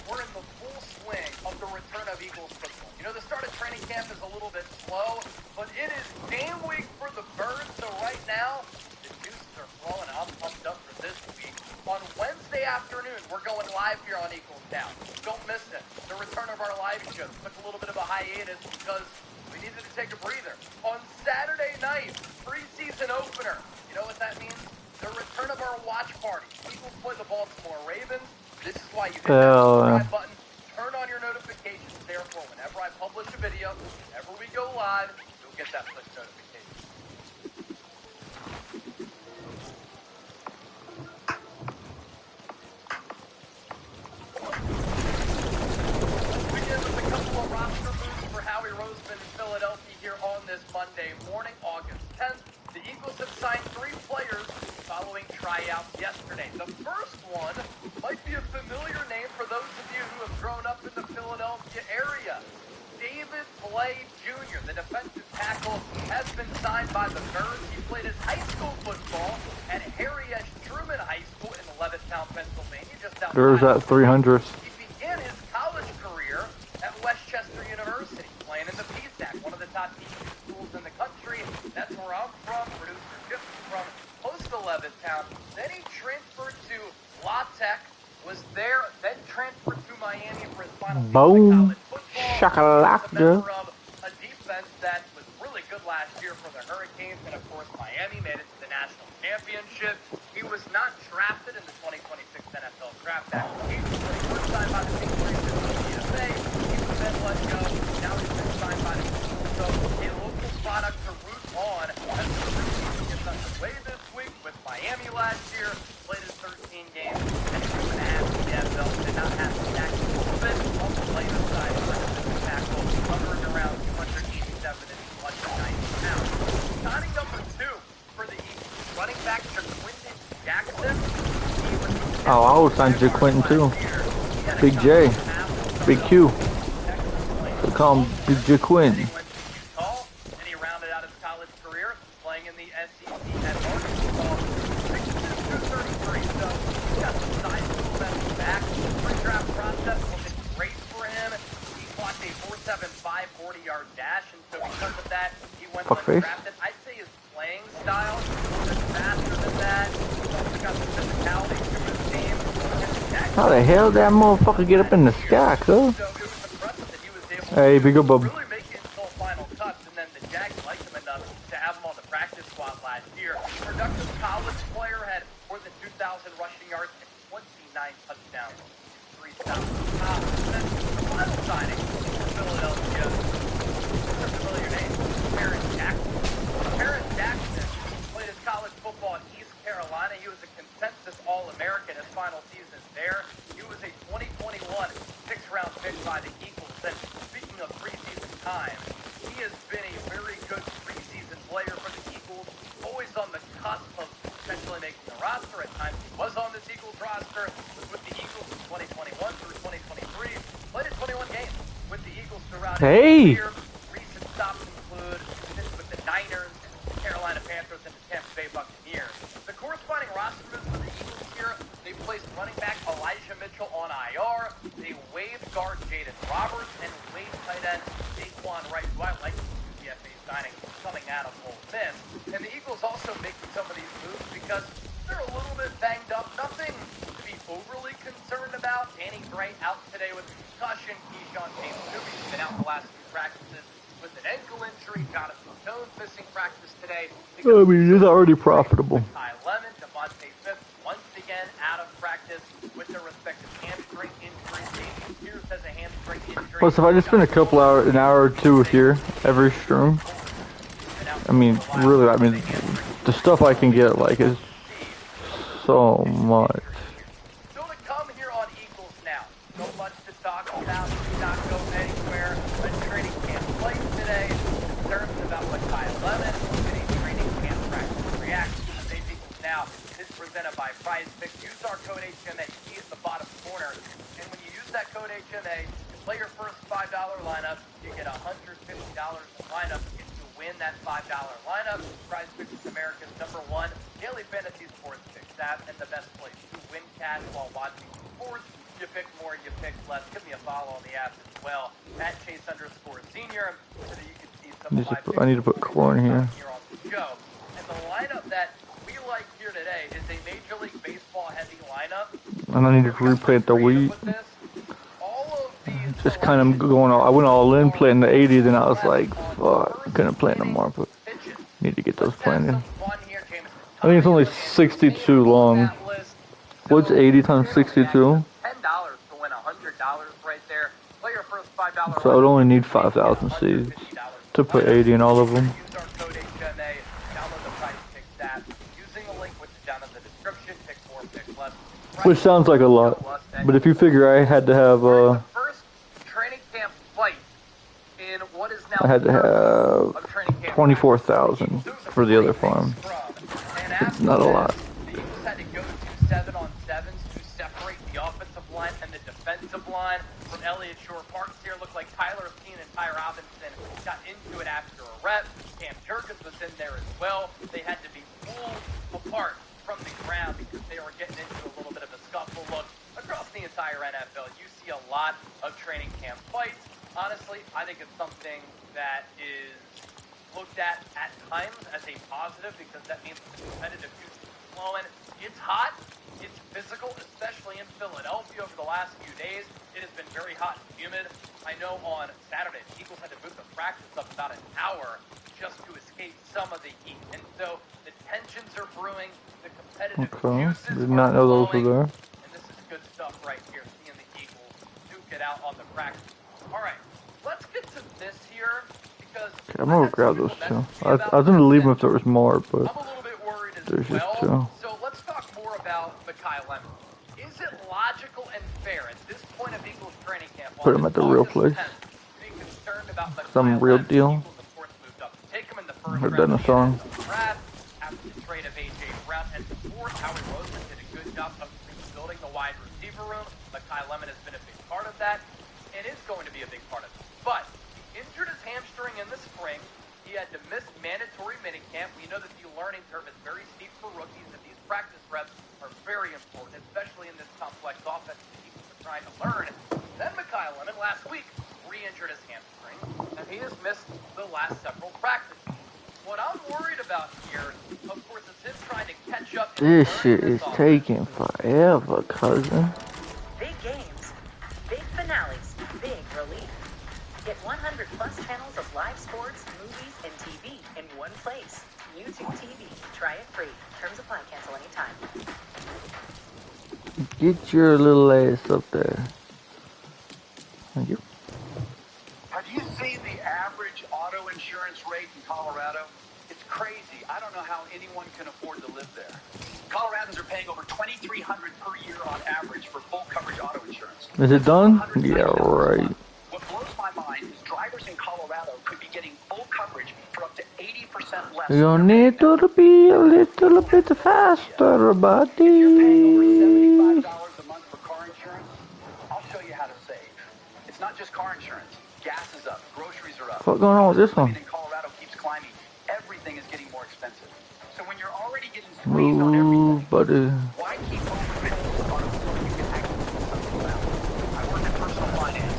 we're in the full swing of the return of Eagles football. You know, the start of training camp is a little bit slow, but it is game week for the Birds. So right now, the juices are flowing. I'm pumped up for this week. On Wednesday afternoon, we're going live here on Eagles Now. Don't miss it. The return of our live show. Took a little bit of a hiatus because we needed to take a breather. On Saturday night, preseason opener. You know what that means? The return of our watch party. Eagles play the Baltimore Ravens. This is why you hit that subscribe button. Turn on your notifications. Therefore, whenever I publish a video, whenever we go live, you'll get that push notification. Let's begin with a couple of roster moves for Howie Roseman in Philadelphia here on this Monday morning, August 10th. The Eagles have signed 3 players following tryouts yesterday. The first one might be a familiar name for those of you who have grown up in the Philadelphia area. David Blay Jr., the defensive tackle, has been signed by the Birds. He played his high school football at Harry S. Truman High School in Levittown, Pennsylvania, just outside. There's that 300. He began his college career at Westchester University, playing in the PSAC, one of the top teaching schools in the country. That's where I'm from. Producer Chip is from close to Levittown. Then he transferred to La Tech, was there, then transferred to Miami for his final season of college football. Shakalaka. A member of a defense that was really good last year for the Hurricanes, and of course Miami made it to the national championship. He was not drafted in the 2026 NFL draft application, but he was signed by the Patriots in the USA. He was then let go. Now he's been signed by the Eagles. So a local product to root on as the preseason gets underway this week with Miami last year. Played his 13 games and 2.5 in the NFL. Did not have to tackle a little bit on the later side of the tackle, hovering around 287 and 190 pounds. Signing number 2 for the Eagles, running back Jaquinton Jackson. Oh, I would sign Jaquinton too. Big J. Big Q. They call him Big Jaquinton. And he rounded out his college career playing in the SEC Fuckface. I'd say his playing style was faster than that. He's also got the physicality to his team. How the hell did that motherfucker get up in the sky, cuz? So it was impressive that he was able Hey, big to up, bub. really make it until final touch, and then the Jags liked him enough to have him on the practice squad last year. Productive college player, had more than 2,000 rushing yards and 29 touchdowns. 3,000. And then the final signing for Philadelphia, it's a familiar name, Terrence Jackson. Terrence Jackson played his college football at East Carolina. He was a consensus All-American his final season there. He was a 2021 sixth-round pick by the Eagles. And speaking of preseason time, he has been a very good preseason player for the Eagles, always on the cusp of potentially making the roster. At times he was on this Eagles roster, was with the Eagles from 2021 through 2023, played in 21 games with the Eagles throughout his career. Recent stops include visits with the Niners, Carolina Panthers, and the Tampa Bay Buccaneers. The corresponding roster moves for the Eagles here, they placed running back Elijah Mitchell on IR, they waived guard Jaden Roberts, and waived tight end Daquan Wright, who I like the UFA signing coming out of Ole Miss. And the Eagles also making some of these moves because they're a little bit banged up. Nothing to be overly concerned about. Danny Gray out today with a concussion. Keyshawn James-Newby's been out the last few practices with an ankle injury. Jonathan Jones missing practice today. I mean, it's already profitable. Ty Lemon, Devontae Smith once again out of practice with their respective hamstring injuries. David Pierce has a hamstring injury. Plus, if I just spend an hour or two here every stream, I mean, really, I mean, the stuff I can get, like, is so much. So to come here on Eagles now, so much to talk about. Do not go anywhere. A training camp place today. Concerns about what Ty Lemon in a training camp practice reaction. Today's Eagles now is presented by Prize Picks. Use our code HMA. You see at the bottom corner. And when you use that code HMA, you play your first $5 lineup, you get $150 in lineup. If you win that $5 lineup, Prize Picks is America's _1 daily fantasy sports picks app and the best place to win cash while watching sports. You pick more, you pick less. Give me a follow on the app as well at Chase_senior so that you can see some of my picks. I need to put corn here. On the show. And the lineup that we like here today is a Major League Baseball heavy lineup. And I need to replant the wheat. Just kind of going all, I went all in planting the 80, then I was like, fuck, couldn't plant no more, but need to get those planted. I think it's only 62 long. What's 80 times 62? $10 to win $100 right there. Play your first $5 So I would only need 5,000 seeds to put 80 in all of them. Use our code HMA, download the Prize Picks app, using the link which is down in the description, pick more, pick less. Which sounds like a lot, but if you figure I had to have, first training camp flight in what is now I had to have 24,000 for the other farm. It's not a lot. The Eagles had to go to 7-on-7s to separate the offensive line and the defensive line from Elliott Shore Parks here. Looked like Tyler Steen and Ty Robinson got into it after a rep. Cam Jurgens was in there as well. They had to be pulled apart from the ground because they were getting into a little bit of a scuffle. Look, across the entire NFL, you see a lot of training camp fights. Honestly, I think it's something that is looked at times as a positive because that means the competitive juice is flowing. It's hot. It's physical, especially in Philadelphia over the last few days. It has been very hot and humid. I know on Saturday, the Eagles had to move the practice up about an hour just to escape some of the heat. And so the tensions are brewing. The competitive juices did not know those were there. And this is good stuff right here, seeing the Eagles duke it out on the practice. All right, let's get to this here. Okay, I'm gonna grab those two. I was gonna leave them if there was more, but I'm a little bit worried as there's well. just two. So let's talk more about Mekhi Lemon. Is it logical and fair at this point of Eagles training camp? Put him at the real place. Some real deal. Heard that in a song. After the trade of A.J. Brown and before, Howie Roseman did a good job of rebuilding the wide receiver room. Mekhi Lemon has been a big part of that and is going to be a big part of it. But he injured his hamstring in the spring. He had to miss mandatory minicamp. We know that the learning curve is very steep for rookies, and these practice reps are very important, especially in this complex offense that Eagles are trying to learn. Then Mekhi Lemon last week re-injured his hamstring, and he has missed the last several practices. What I'm worried about here, of course, is him trying to catch up. This shit is taking forever, cousin. Big games, big finales, big relief. Get 100 plus channels of live sports, movies, and TV in one place. YouTube TV. Try it free. Terms apply. Cancel anytime. Get your little ass up there. Thank you. Have you seen the average auto insurance rate in Colorado? It's crazy. I don't know how anyone can afford to live there. Coloradans are paying over $2,300 per year on average for full coverage auto insurance. Is it done? Yeah, right. What blows my mind is drivers in Colorado could be getting full coverage for up to 80% less. You need to be a little bit faster, buddy. If you're paying over $75 a month for car insurance, I'll show you how to save. It's not just car insurance. Gas is up. Groceries are up. What's going on with this one? Living in Colorado keeps climbing. Everything is getting more expensive. So when you're already getting squeezed on everything, buddy. why keep overpaying on a floor you can actually do something about? I work in personal finance.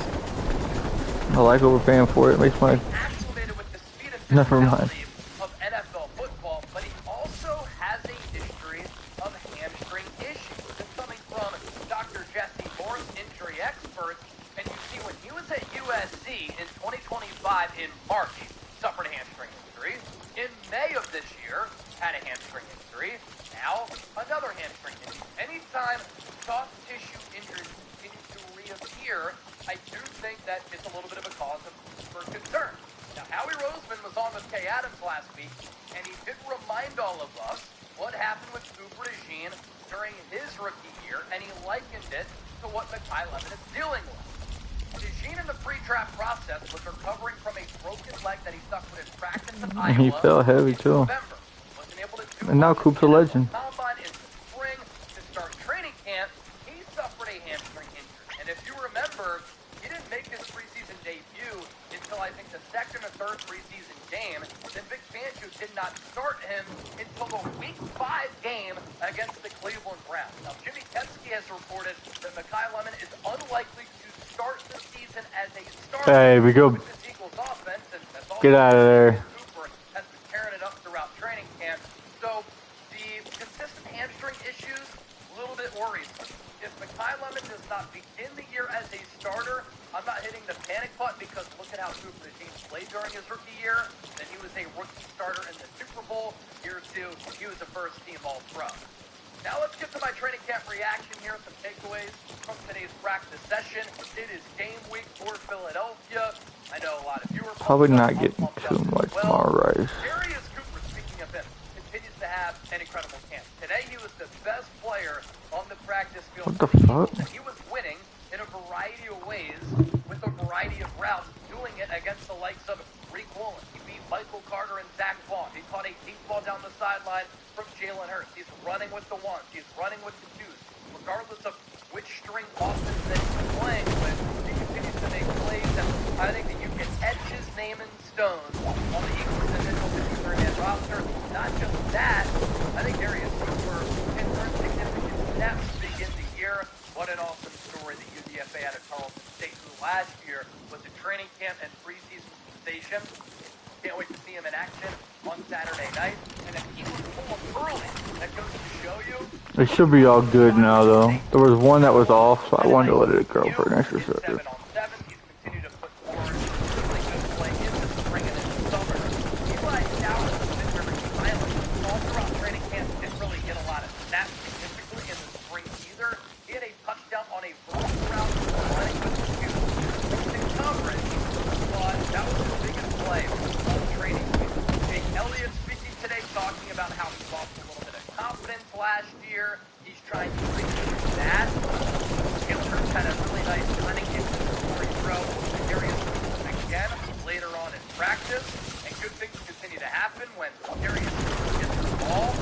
I like overpaying for it. Makes my... Acclimated with the speed and Never mind. physicality of NFL football, but he also has a history of hamstring issues. This is coming from Dr. Jesse Morris, injury expert. And you see, when he was at USC in 2025 in March, suffered a hamstring injury. In May of this year, had a hamstring injury. Now, another hamstring injury. Anytime soft tissue injuries continue to reappear, I do think that it's a little bit of a cause for concern. Now, Howie Roseman was on with Kay Adams last week, and he did remind all of us what happened with Cooper DeJean during his rookie year, and he likened it to what Mekhi Lemon is dealing with. DeJean in the pre-draft process was recovering from a broken leg that he suffered in practice in Iowa. He fell heavy too. November. Wasn't able to do And now much Coop's a in the legend. combine in the spring to start training camp. He suffered a hamstring injury. And if you remember, he didn't make his preseason debut until I think the second or third preseason game. Then Vic Fangio did not start him until the Week 5 game against the Cleveland Browns. Now, Jimmy Kempski has reported that Mekhi Lemon is unlikely to start the season as a starter. Hey, we go. With this Eagles offense, and that's all Get out of there. Cooper has been tearing it up throughout training camp. So the consistent hamstring issues, a little bit worrisome. If Mekhi Lemon does not begin the year as a starter, I'm not hitting the panic button because look at how Cooper DeJean played during his rookie year. Then he was a rookie starter in the Super Bowl. Year 2, he was a first-team All-Pro. Now let's get to my training camp reaction here. Some takeaways from today's practice session. It is game week for Philadelphia. I know a lot of you are Probably not pumped getting up too as much well. more rice. Darius Cooper, speaking of him, continues to have an incredible camp. Today he was the best player on the practice field. What the fuck? And he was winning in a variety of ways with a variety of routes, doing it against the likes of Reek Woolen. He beat Michael Carter and Zach Vaughn. He caught a deep ball down the sideline from Jalen Hurts. He's running with the ones. He's running with the twos. Regardless of which string offense that he's playing with, he continues to make plays. And I think that you can etch his name in stone on the Eagles' initial 53-man roster. Not just that, I think Darius Cooper can earn significant snaps to begin the year. What an awesome story that UDFA had at Tarleton State, who last year was a training camp and preseason sensation. Can't wait to see him in action on Saturday night. And if he was full of early, that goes to show you. It should be all good now, though. There was one that was off, so I wanted to let it go for an extra second. 7-on-7, he's continued to put forward really good play in the spring and in the summer. Eli Dowers has been very silent all throughout training camp. Didn't really get a lot of snaps specifically in the spring either. He had a touchdown on a vertical route running with the two. In coverage, but that was his biggest play all training camp. Jake Elliott speaking today, talking about how he lost a little bit of confidence last year. He's trying to recoup that. Jalen Hurts had a really nice running inventory throw. Darius Cooper again later on in practice. And good things continue to happen when Darius Cooper gets the ball.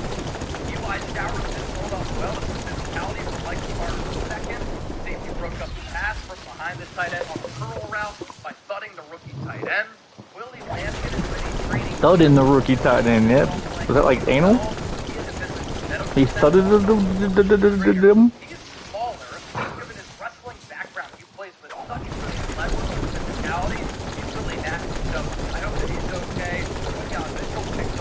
Eli Dowers didn't hold up well with the physicality from Mike Carter second. Safety broke up the pass from behind the tight end on the curl route by thudding the rookie tight end. Willie Lampkin is ready training. Thud in the rookie tight end, yep. Was that like anal? He thudded them. He's smaller, given his wrestling background. He plays with such good level of physicality. He's really nasty, so I hope that he's okay. We got Mitchell picked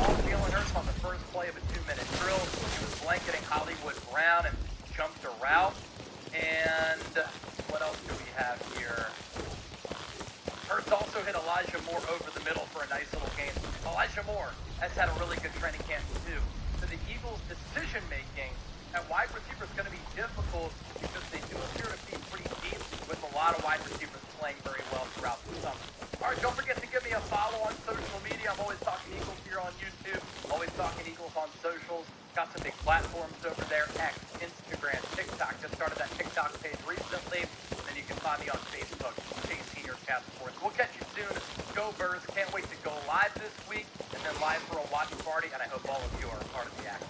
page recently. And then you can find me on Facebook, Chase Senior Cast Sports. We'll catch you soon. Go Birds. Can't wait to go live this week and then live for a watch party. And I hope all of you are a part of the action.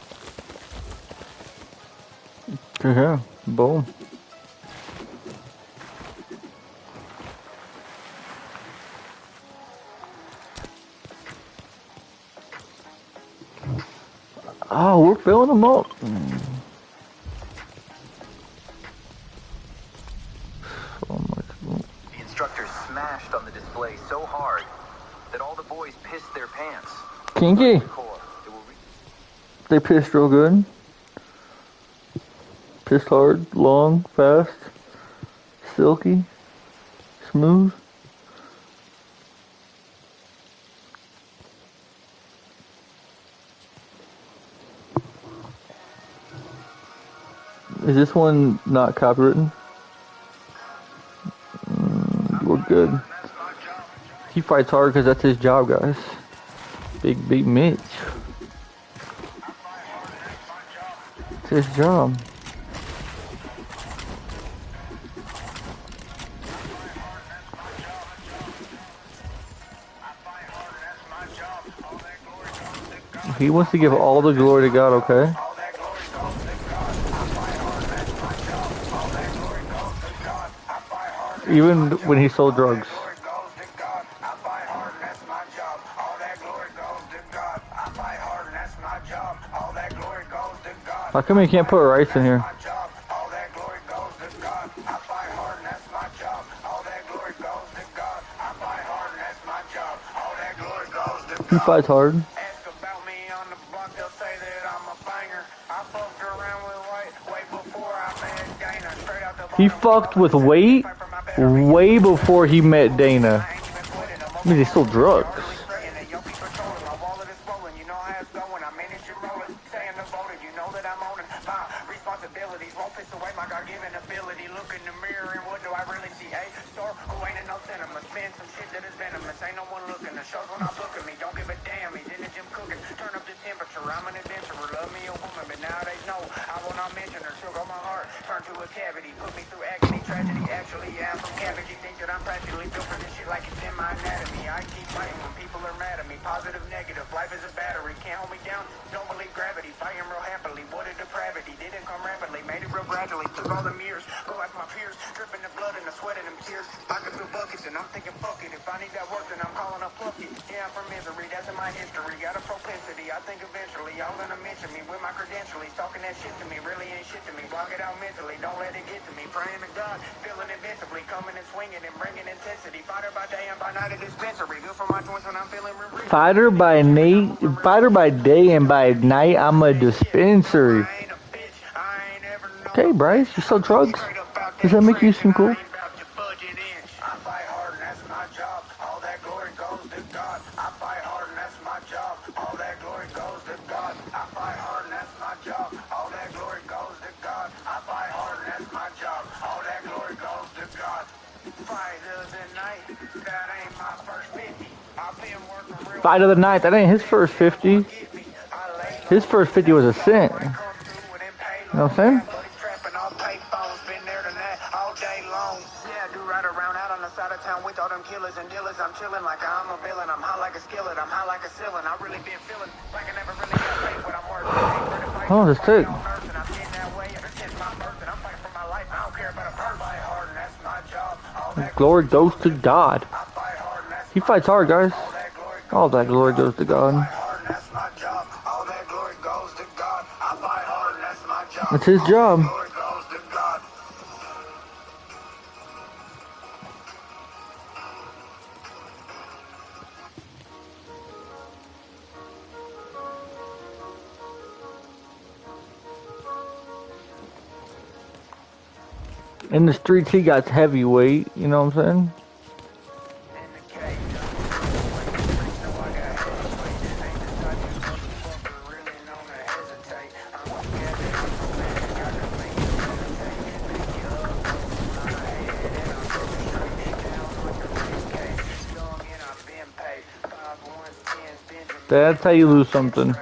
Yeah, boom. Oh, we're filling them up. So much. The instructor smashed on the display so hard that all the boys pissed their pants. Kinky. They pissed real good. Pissed hard, long, fast, silky, smooth. Is this one not copywritten? We're good. He fights hard because that's his job, guys. Big Mitch. It's his job. He wants to give all the glory to God, okay? Even when he sold drugs. How come you can't put rice in here? He fights hard. He fucked with weight way before he met Dana. I mean, they sold drugs. Fighter by day and by night, I'm a dispensary. Okay, Bryce, you sell drugs? Does that make you seem cool? Fight of the night, that ain't his first 50. His first 50 was a cent. You know what I'm saying? Oh, that's sick. Glory goes to God. He fights hard, guys. All that glory goes to God. It's his job. In the streets, he got heavyweight, you know what I'm saying? That's how you lose something.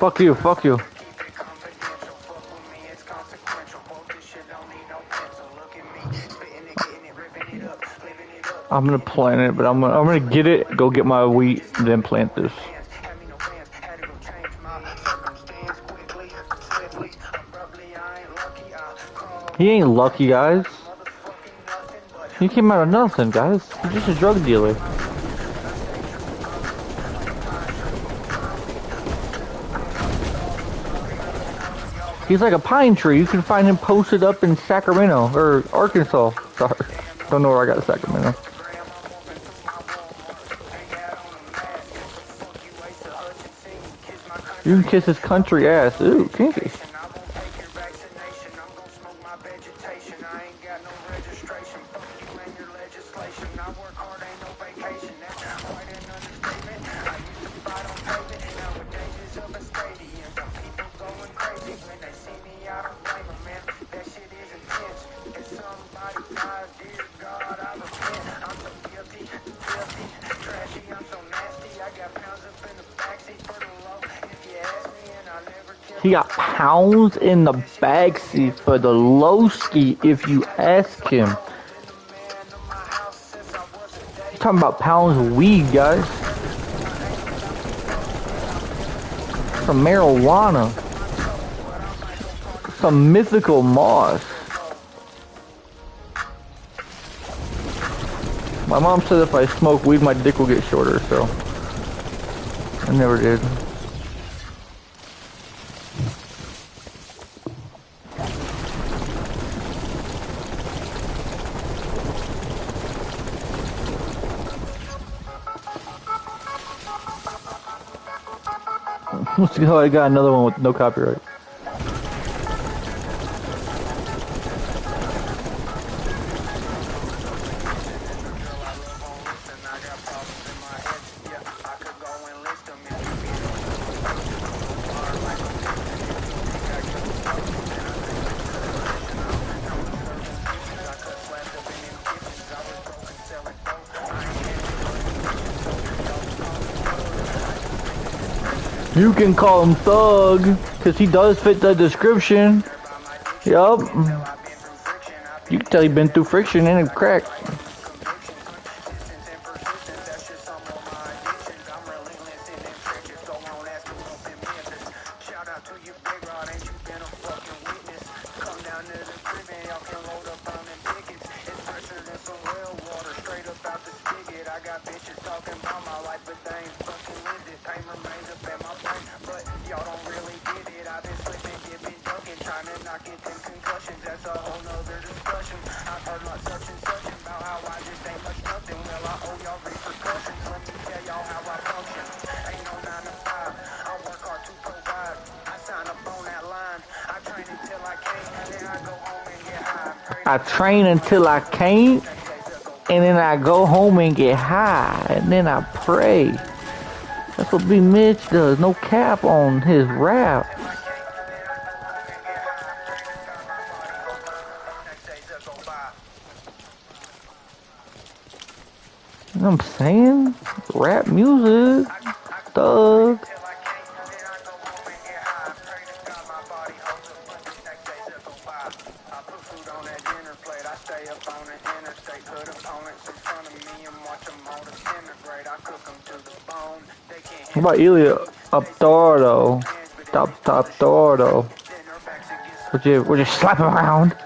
Fuck you, fuck you. I'm gonna plant it, but I'm gonna get it, go get my wheat, and then plant this. He ain't lucky, guys. He came out of nothing, guys. He's just a drug dealer. He's like a pine tree. You can find him posted up in Sacramento, or Arkansas. Sorry. Don't know where I got Sacramento. You can kiss his country ass. Ooh, kinky. He got pounds in the backseat for the Lowski if you ask him. He's talking about pounds of weed, guys. Some marijuana. Some mythical moss. My mom said if I smoke weed, my dick will get shorter, so I never did. Let's go, I got another one with no copyright. You can call him Thug, because he does fit the description. Yup. You can tell he been through friction and crack. I train until I can't, and then I go home and get high, and then I pray. That's what B Mitch does. No cap on his rap. You know what I'm saying? Rap music. Thug. What about Ilya up there though? Top there though. Would you slap him around?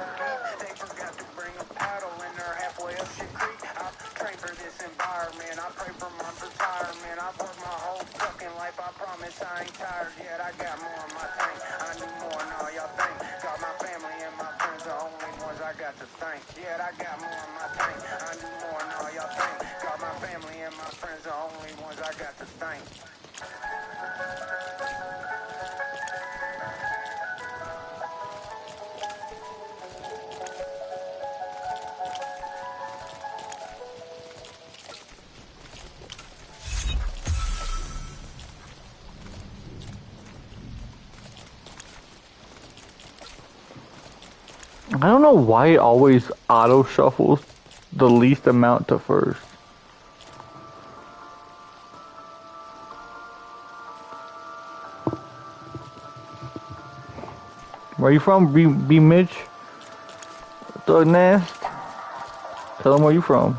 I don't know why it always auto shuffles the least amount to first. Where you from? B Mitch? Thug Nast? Tell him where you from.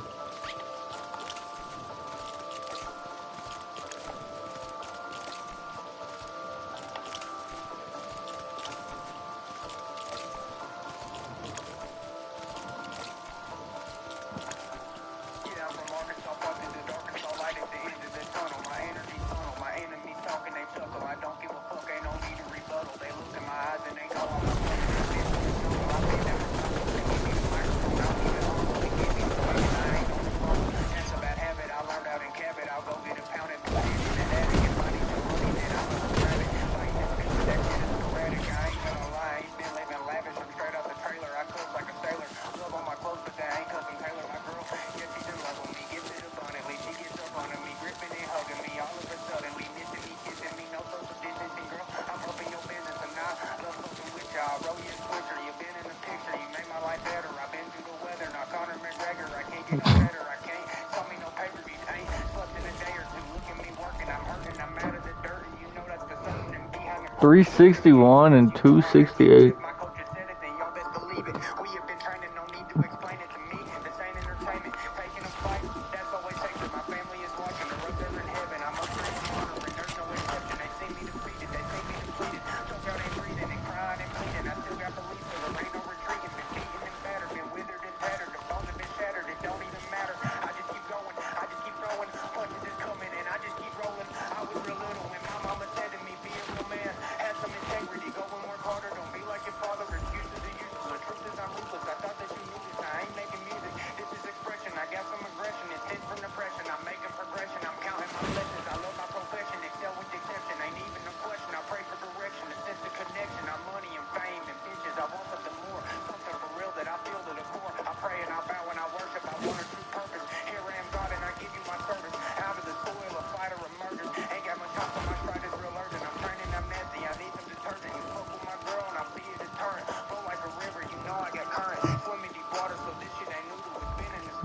$361 and $268.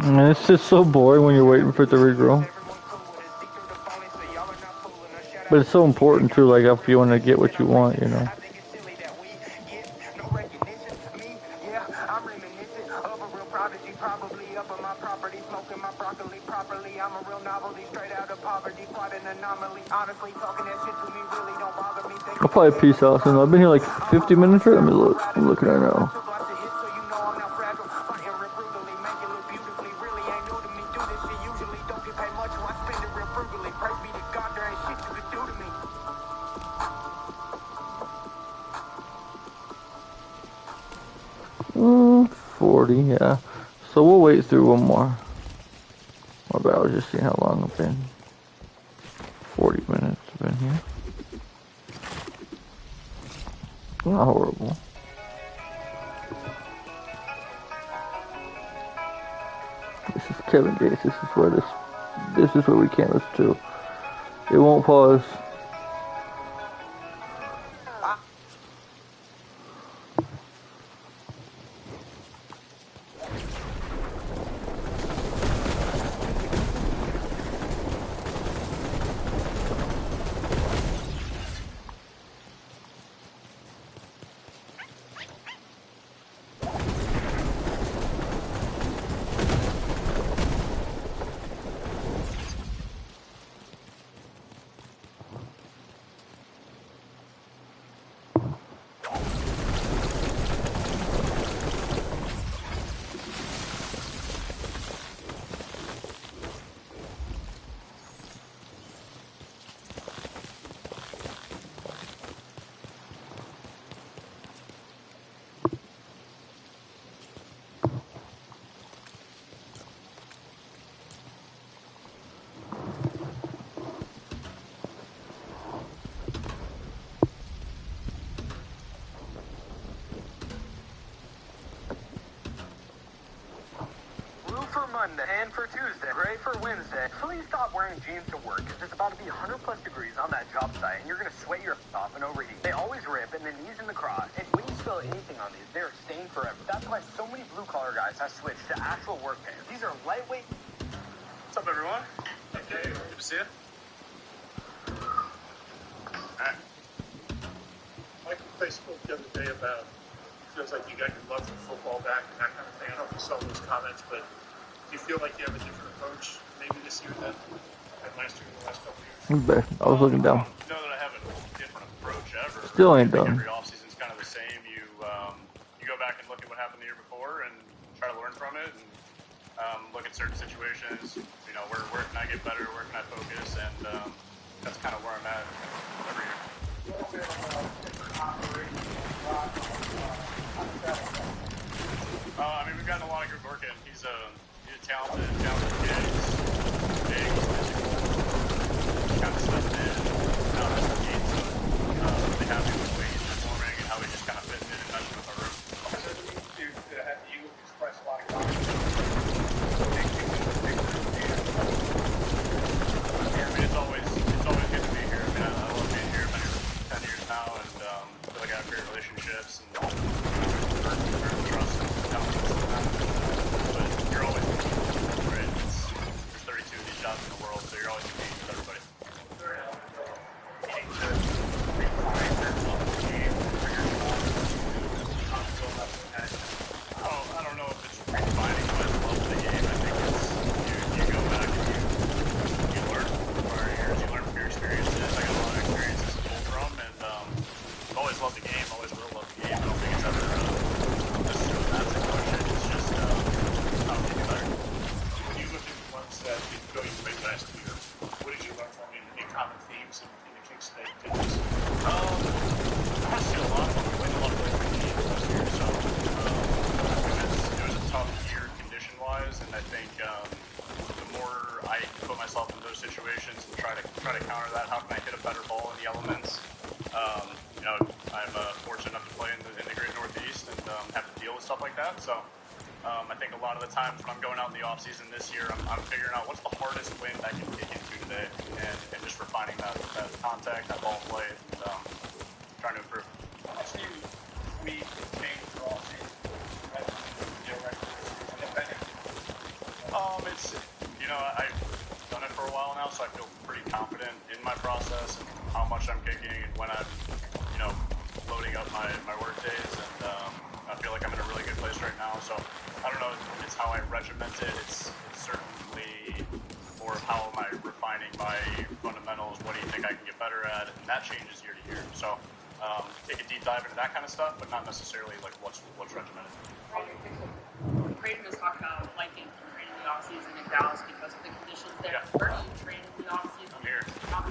Man, it's just so boring when you're waiting for it to regrow. But it's so important too, like if you want to get what you want, you know. I'll probably peace out soon. I've been here like 50 minutes or let me look. I'm looking right now. Mm, 40, yeah. So we'll wait through one more. My bad, I was just seeing how long I've been. 40 minutes I've been here. Not horrible. This is Kevin Gates. This is where we can't listen to. It won't pause. Monday and for Tuesday, gray for Wednesday. Please stop wearing jeans to work. It's about to be 100 plus degrees on that job site, and you're gonna sweat your off and overheat. They always rip, and the knees in the crotch. And when you spill anything on these, they're stained forever. That's why so many blue collar guys have switched to actual work pants. These are lightweight. What's up, everyone? Hey, good to see you. Alright. Michael Clay spoke the other day about feels like you got your love for football back and that kind of thing. I don't know if you saw those comments, but do you feel like you have a different approach maybe this year than last year, the last couple of years? I was looking down. I don't know that I have a different approach ever. Still ain't I think done. every offseason's kind of the same. You go back and look at what happened the year before and try to learn from it and look at certain situations. You know, where can I get better? Where can I focus? And that's kind of where I'm at every year. I mean, we've gotten a lot of good work in. He's a talented kid. He's big, he's physical. Kind of stepped in now that's the game. So really happy with the way he's performing and how he's just kind of fitting in and meshing with our room. You express a lot of confidence. Yeah, I mean, it's always good to be here. I mean, I love being here. I've been here for 10 years now, and I feel like I have great relationships and earned trust and confidence in that. But you're always competing, right? There's 32 of these jobs in the world, so you're always competing with everybody. Oh, I don't know if it's redefining my love of the game. I think it's you go back and you learn from prior years, you learn from your experiences. I got a lot of experiences to pull from, and I've always loved the game, always will love the game. I don't think it's ever necessarily that's a question. It's just how to get better. When you look at the ones that didn't go your way last year, what did you learn from any common themes in the Kings State games? I want to see a lot of them. We played a lot of really good games last year, so it was a tough year condition-wise, and I think the more I put myself in those situations and try to counter that, how can I hit a better ball in the elements? You know, I'm fortunate enough to play in the Great Northeast and have to deal with stuff like that. So I think a lot of the times when I'm going out in the off season this year, I'm figuring out what's the hardest wind I can kick into today, and just refining that contact, that ball play, and trying to improve. I've seen you meet change for all season. It's, you know, I've done it for a while now, so I feel pretty confident in my process and how much I'm kicking and when I'm, you know, loading up my work days, and I feel like I'm in a really good place right now. So I don't know if it's how I regiment it. It's certainly more of how am I refining my fundamentals. What do you think I can get better at? And that changes year to year. So take a deep dive into that kind of stuff, but not necessarily like what's regimented. Creighton was talking about liking to train in the off-season in Dallas because of the conditions there. Yeah. Where do you train in the off-season? I'm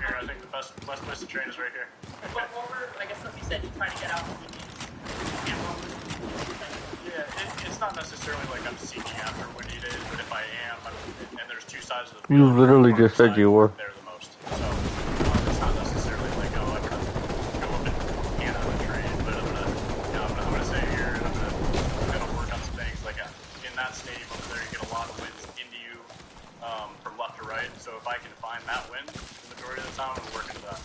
here. I think the best place to train is right here. But I guess like you said, you try to get out when you Yeah, it's not necessarily like I'm seeking after windy days, but if I am, and there's two sides of the You field, literally just said you were. there the most. So it's not necessarily like, oh, I'm gonna go up and can on the train, but I'm gonna stay here and I'm gonna work on some things. Like in that stadium over there, you get a lot of winds into you from left to right. So if I can find that wind the majority of the time, I'm working to that.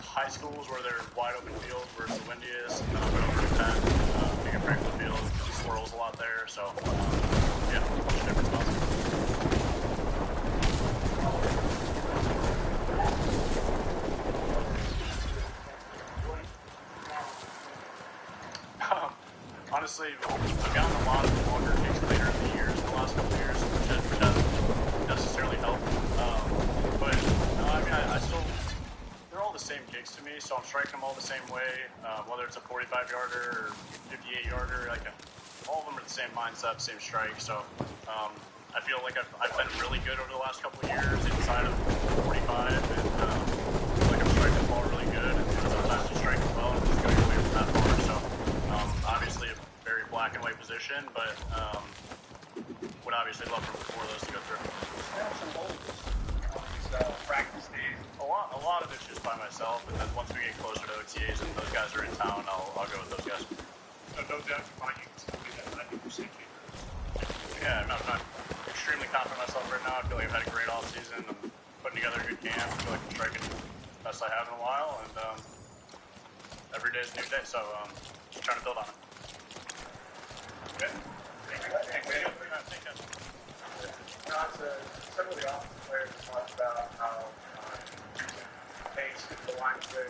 High schools where they're wide open fields where it's the windiest, went over to Penn, being a Franklin field, it swirls a lot there, so yeah, a bunch of different spots. Honestly, I've gotten a lot of longer kicks later in the years, the last couple of years, which hasn't necessarily helped. But no, I mean, I still, they're all the same kicks to me, so I'm striking them all the same way, whether it's a 45-yarder or 58-yarder, like all of them are the same mindset, same strike. So I feel like I've been really good over the last couple of years inside of 45, and I feel like I'm striking the ball really good, and sometimes you strike it well and it's going away from that far. So obviously a very black and white position, but would obviously love for more of those to go through. Practice days. A lot of it's just by myself, and then once we get closer to OTAs and those guys are in town, I'll go with those guys. No doubt you find you can still be that 90% kicker. Yeah, I'm extremely confident in myself right now. I feel like I've had a great offseason. I'm putting together a good camp. I feel like I'm striking the best I have in a while, and every day is a new day, so just trying to build on it. Good. Thank you. Some of the offensive players talked about how pace and the line play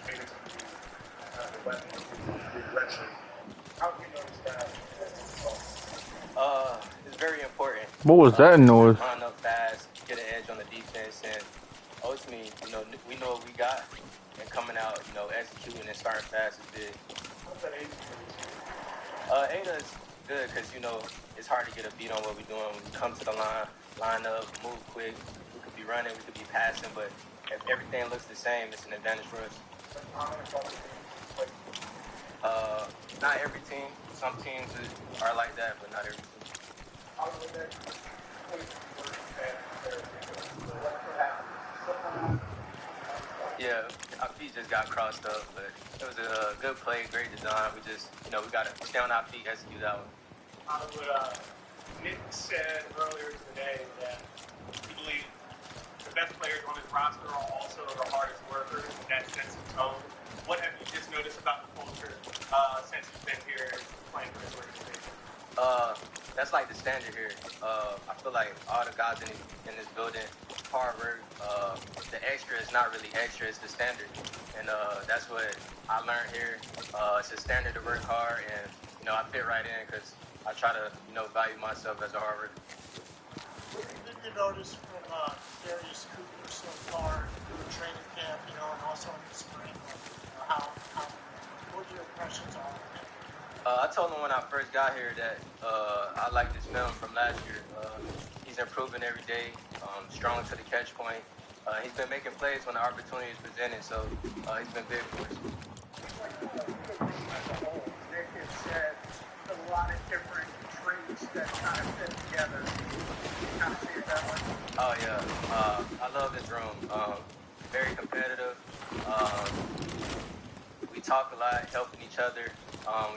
made it to the weapon regression. How do you notice that? It's very important. What was that noise? Line up fast, get an edge on the defense, and ultimately, you know, we know what we got, and coming out, you know, executing and starting fast is big. What's that age? Ada is good because, you know, it's hard to get a beat on what we're doing. We come to the line up, move quick. We could be running, we could be passing, but if everything looks the same, it's an advantage for us. Not every team. Some teams are like that, but not every team. Yeah, our feet just got crossed up, but it was a good play, great design. We just, you know, we got to stay on our feet, execute that one. Nick said earlier today that he believes the best players on his roster are also the hardest workers in that sense of tone. What have you just noticed about the culture since you've been here playing for this organization? That's like the standard here. I feel like all the guys in this building, hard work. The extra is not really extra; it's the standard, and that's what I learned here. It's a standard to work hard, and you know I fit right in because I try to, you know, value myself as a hard worker. What did you notice from Darius Cooper so far in the training camp, you know, and also in the spring? What your impressions are? I told him when I first got here that I like this film from last year. He's improving every day, strong to the catch point. He's been making plays when the opportunity is presented, so he's been big for us. Nick has said a lot of different traits that kind of fit together. You kind of see it that way? Oh, yeah. I love this room. Very competitive. We talk a lot, helping each other.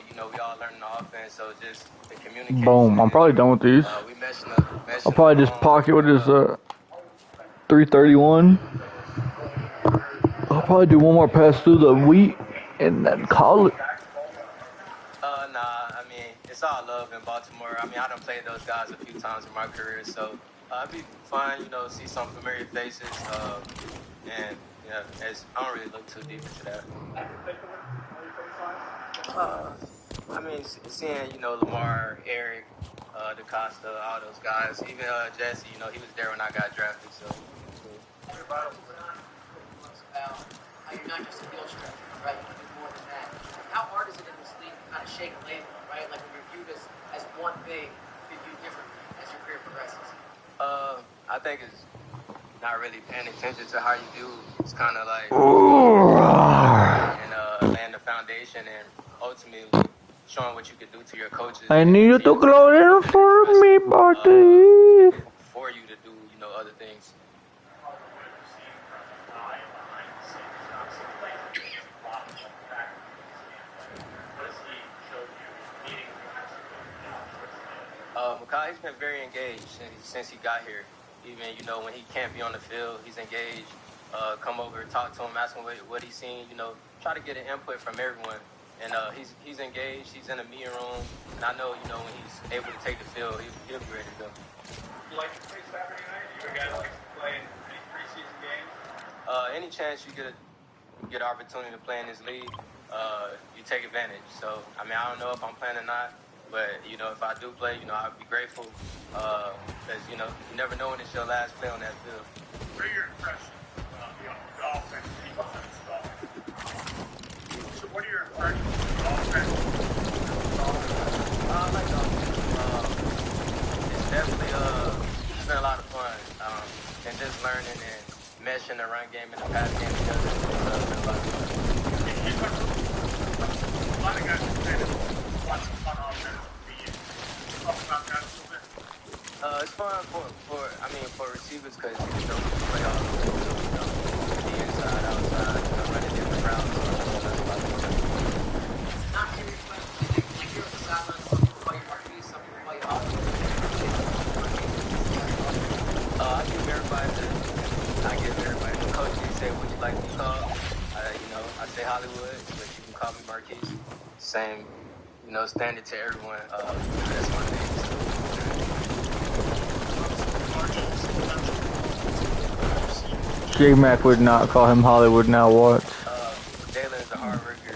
You know, we all learning the offense, so just the communication. Boom. I'm probably done with these. We meshing up. I'll probably just pocket with this 331. I'll probably do one more pass through the wheat and then call it. Nah, I mean, it's all love in Baltimore. I mean, I done played those guys a few times in my career, so it'd be fun, you know, see some familiar faces. And, yeah, I don't really look too deep into that. I mean, seeing, you know, Lamar, Eric, DaCosta, all those guys, even Jesse, you know, he was there when I got drafted, so. About how you're not just a field stretcher, right? You can do more than that. How hard is it in this league to kind of shake a label, right? Like when you're viewed as one thing, you're viewed differently as your career progresses. I think it's not really paying attention to how you do. It's kind of like and laying the foundation and ultimately showing what you can do to your coaches. I need you to close it for me, buddy. For you to do, you know, other things. Makai's been very engaged since he got here. Even, you know, when he can't be on the field, he's engaged. Come over, talk to him, ask him what he's seen, you know, try to get an input from everyone. And he's engaged, he's in the meeting room, and I know, you know, when he's able to take the field, he'll be ready to go. You like to play Saturday night? You a guy that likes to play in any preseason games? Any chance you get an opportunity to play in this league, you take advantage. So, I mean, I don't know if I'm playing or not, but, you know, if I do play, you know, I'd be grateful because, you know, you never know when it's your last play on that field. What are your impressions of the offense, defense, So what are your impressions of the offense? I like the offense. It's definitely it's been a lot of fun. And just learning and meshing the run game and the pass game together. It's been a lot of fun. A lot of guys are saying that watching fun offense for you. Talk about that a little bit. It's fun for receivers because you know we can play all over the field, you know, the inside, outside, you know, running different routes. So that's a lot of fun. Not serious questions. Like you're on the sideline, some people call you Marquise, some people call you Hollywood. I give everybody. The coach did say what you like to be called. You know, I say Hollywood, but you can call me Marquise. Same, you know, standard to everyone. That's my name. So. J-Mac would not call him Hollywood now, watch. Jalen is a hard worker.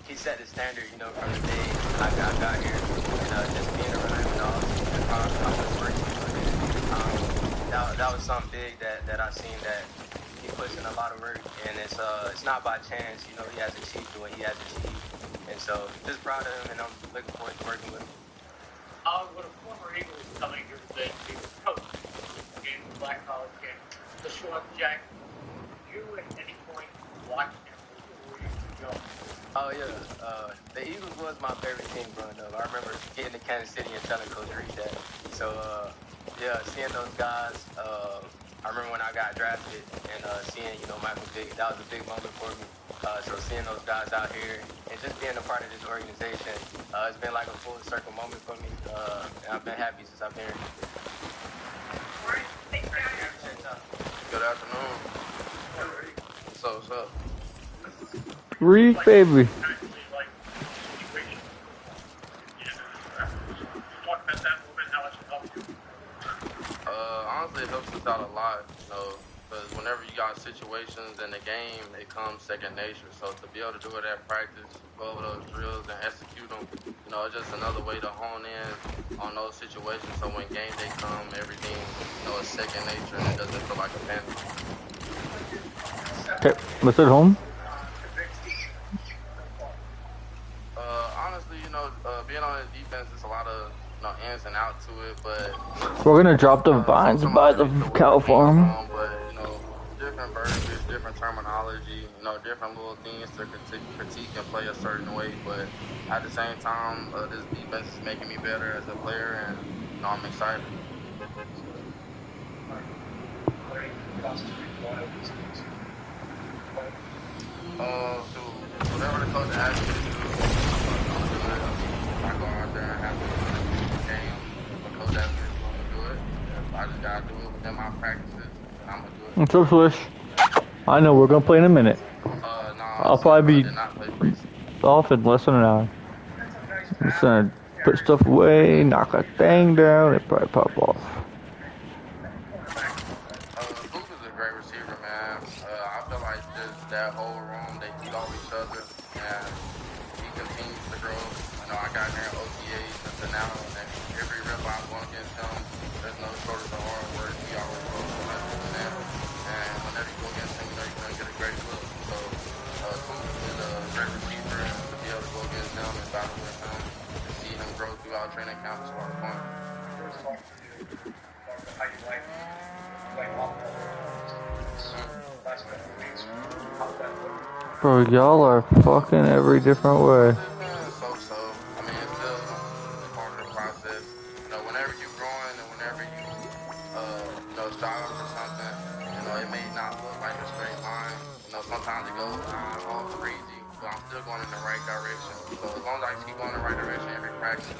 He set the standard, you know, from the day I got here. And just being around him and all, and how much work he put in. That was something big that I seen, that he puts in a lot of work, and it's not by chance, you know, he has achieved what he has achieved. And so, just proud of him, and I'm looking forward to working with him. When a former Eagle is coming here today to be the coach of the game, the Black College game, the Sean Jack, you at any point watch him before you go? Oh yeah, the Eagles was my favorite team growing up. I remember getting to Kansas City and telling Coach Reed that. So yeah, seeing those guys. I remember when I got drafted and seeing, you know, Michael Vick, that was a big moment for me. So seeing those guys out here and just being a part of this organization, it's been like a full circle moment for me. And I've been happy since I've been here. Good afternoon. What's up? Reed, baby. Honestly, it helps us out a lot, you know, because whenever you got situations in the game, it comes second nature. So to be able to do it at practice, go over those drills and execute them, you know, it's just another way to hone in on those situations. So when game day come, everything, you know, is second nature and it doesn't feel like a panic. Okay, let's head home. Honestly, you know, being on the defense, it's a lot of, you know, ins and outs to it, but we're gonna drop the vines by the cow farm. But you know, different verbiage, different terminology, you know, different little things to critique and play a certain way. But at the same time, this defense is making me better as a player, and you know, I'm excited. So whatever the coach asks me to do, I'm gonna do it. I go out there and have a game. If the coach asks me to do, I'm gonna do it. If I just gotta do it within my practices, then I'm gonna do it. What's up, Swish? I know we're gonna play in a minute. I'll probably be off in less than an hour. I'm just gonna put stuff away, knock a thing down, and probably pop off. Luke is a great receiver, man. I feel like just that whole room, they feed off each other, and he continues to grow. You know, I got here in OTAs until now, and every rep I'm going against him, there's no shortage of hard work. He always goes 100%. And whenever you go against him, you know you're going to get a great look. So, Luke is a great receiver, and to be able to go against him and battle with him, and see him grow throughout training camp is a lot of fun. Bro, y'all are fucking every different way. So. I mean, it's still part of the process. You know, whenever you're growing and whenever you, you know, strive for something, you know, it may not look like a straight line. You know, sometimes it goes all crazy, but I'm still going in the right direction. So as long as I keep going in the right direction every practice,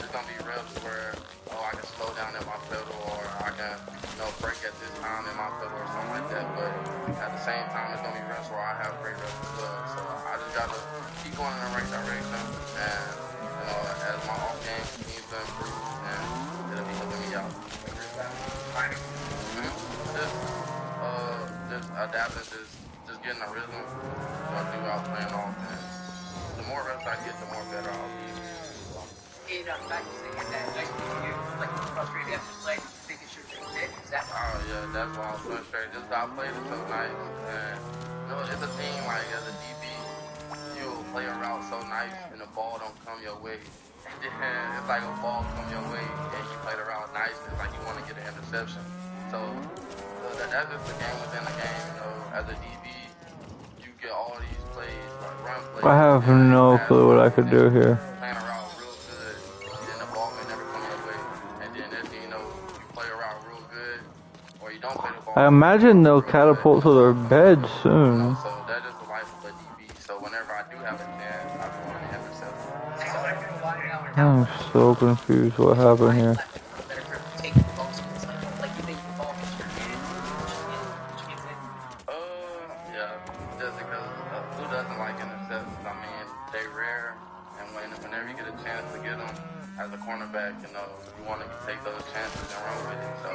there's going to be reps where, I can slow down in my pedal, or I can, you know, break at this time in my pedal or something like that. But at the same time, there's going to be reps where I have great reps as well. So I just got to keep going in the right direction. And, you know, as my off game continues to improve, and it'll be helping me out. Just adapting, just getting a rhythm, throughout playing offense. The more reps I get, the more better I'll be. In practicing in that next year, like frustrated after play, thinking should be fit. Is that? Oh yeah, that's why I was frustrated. Just I played it so nice, and you know, it's a team like as a DB, you'll play a route so nice, and the ball don't come your way. And it's like a ball come your way, and you play the route nice. It's like you want to get an interception. So that's just the game within the game. You know, as a DB, you get all these plays, like run plays. I have no clue what I could do here. Playing a route real good, then the ball may never come your way. And then next thing you know, you play a route real good, or you don't play the ball. I imagine they'll catapult to their bed soon. So that's just the life of a DB. So whenever I do have a chance, I go on and intercept. I'm so confused what happened here. Yeah, just because who doesn't like interceptions? I mean, they rare, and whenever you get a chance to get them as a cornerback, you know, you want to take those chances and run with it. So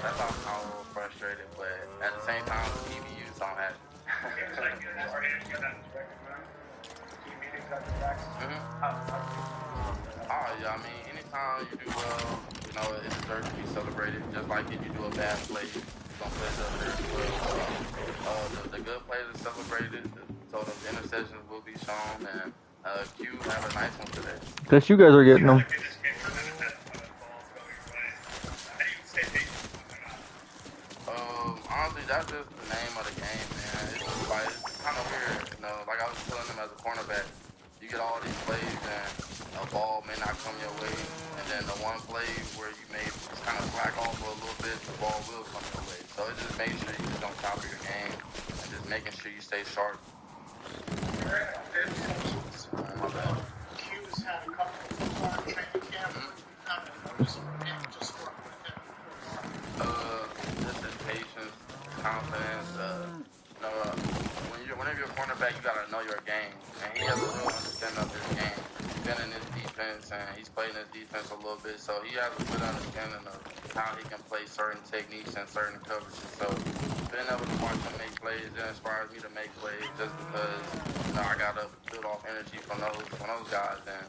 that's how frustrated, but at the same time, the PBUs don't have it. Oh, yeah, I mean, anytime you do well, you know, it deserves to be celebrated. Just like if you do a bad play, you're going to play it up there as well. So, the good plays are celebrated, so the interceptions will be shown, and Q have a nice one today. Guess you guys are getting them. Honestly, that's just the name of the game, man. It's just like, it's kind of weird, you know. Like I was telling them as a cornerback, you get all these plays and a ball may not come your way, and then the one play where you may just kind of slack off for a little bit, the ball will come your way. So it just makes sure you just on top of your game and just making sure you stay sharp. My bad. Q's had a couple of training camp. Just work with him. Just his patience, confidence. Whenever you're a cornerback, you gotta know your game, and he has a real understanding of his game. He's been in his defense, and he's played in his defense a little bit, so he has a good understanding of how he can play certain techniques and certain coverages. So being able to watch him make plays, it inspires me to make plays, just because I gotta build off energy from those guys, and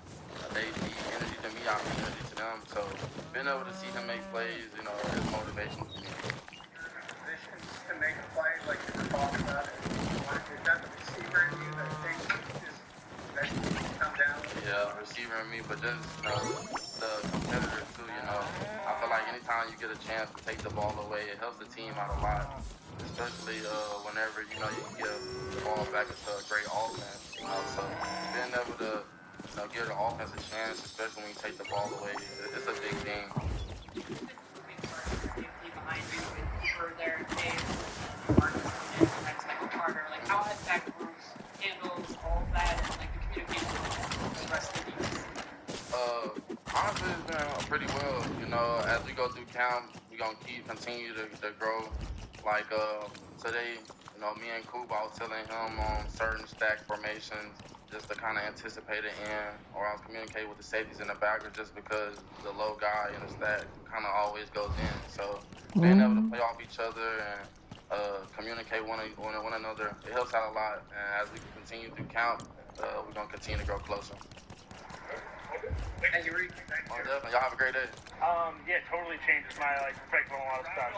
they see energy to me, I see energy to them. So being able to see him make plays, is motivation to me. To make a play like you were talking about, is that the receiver in you that thinks that come down? Yeah, receiver in me, but just the competitor too. I feel like anytime you get a chance to take the ball away, it helps the team out a lot. Especially whenever you give the ball back into a great offense. So being able to give the offense a chance, especially when you take the ball away, it's a big thing. Behind you for their days, like how has that group handled all of that and like the communication with the rest of the teams? Honestly, it's been pretty well. As we go through camp, we're gonna continue to grow. Like today, me and Coop, I was telling him on certain stack formations just to kind of anticipate it in, or I was communicating with the safeties in the backers just because the low guy in the stack kind of always goes in. So being able to play off each other and communicate one another, it helps out a lot. And as we continue through camp, we're gonna continue to grow closer. Thank you, Reed. Well, definitely. Y'all have a great day. Yeah, totally changes my perspective on a lot of stuff.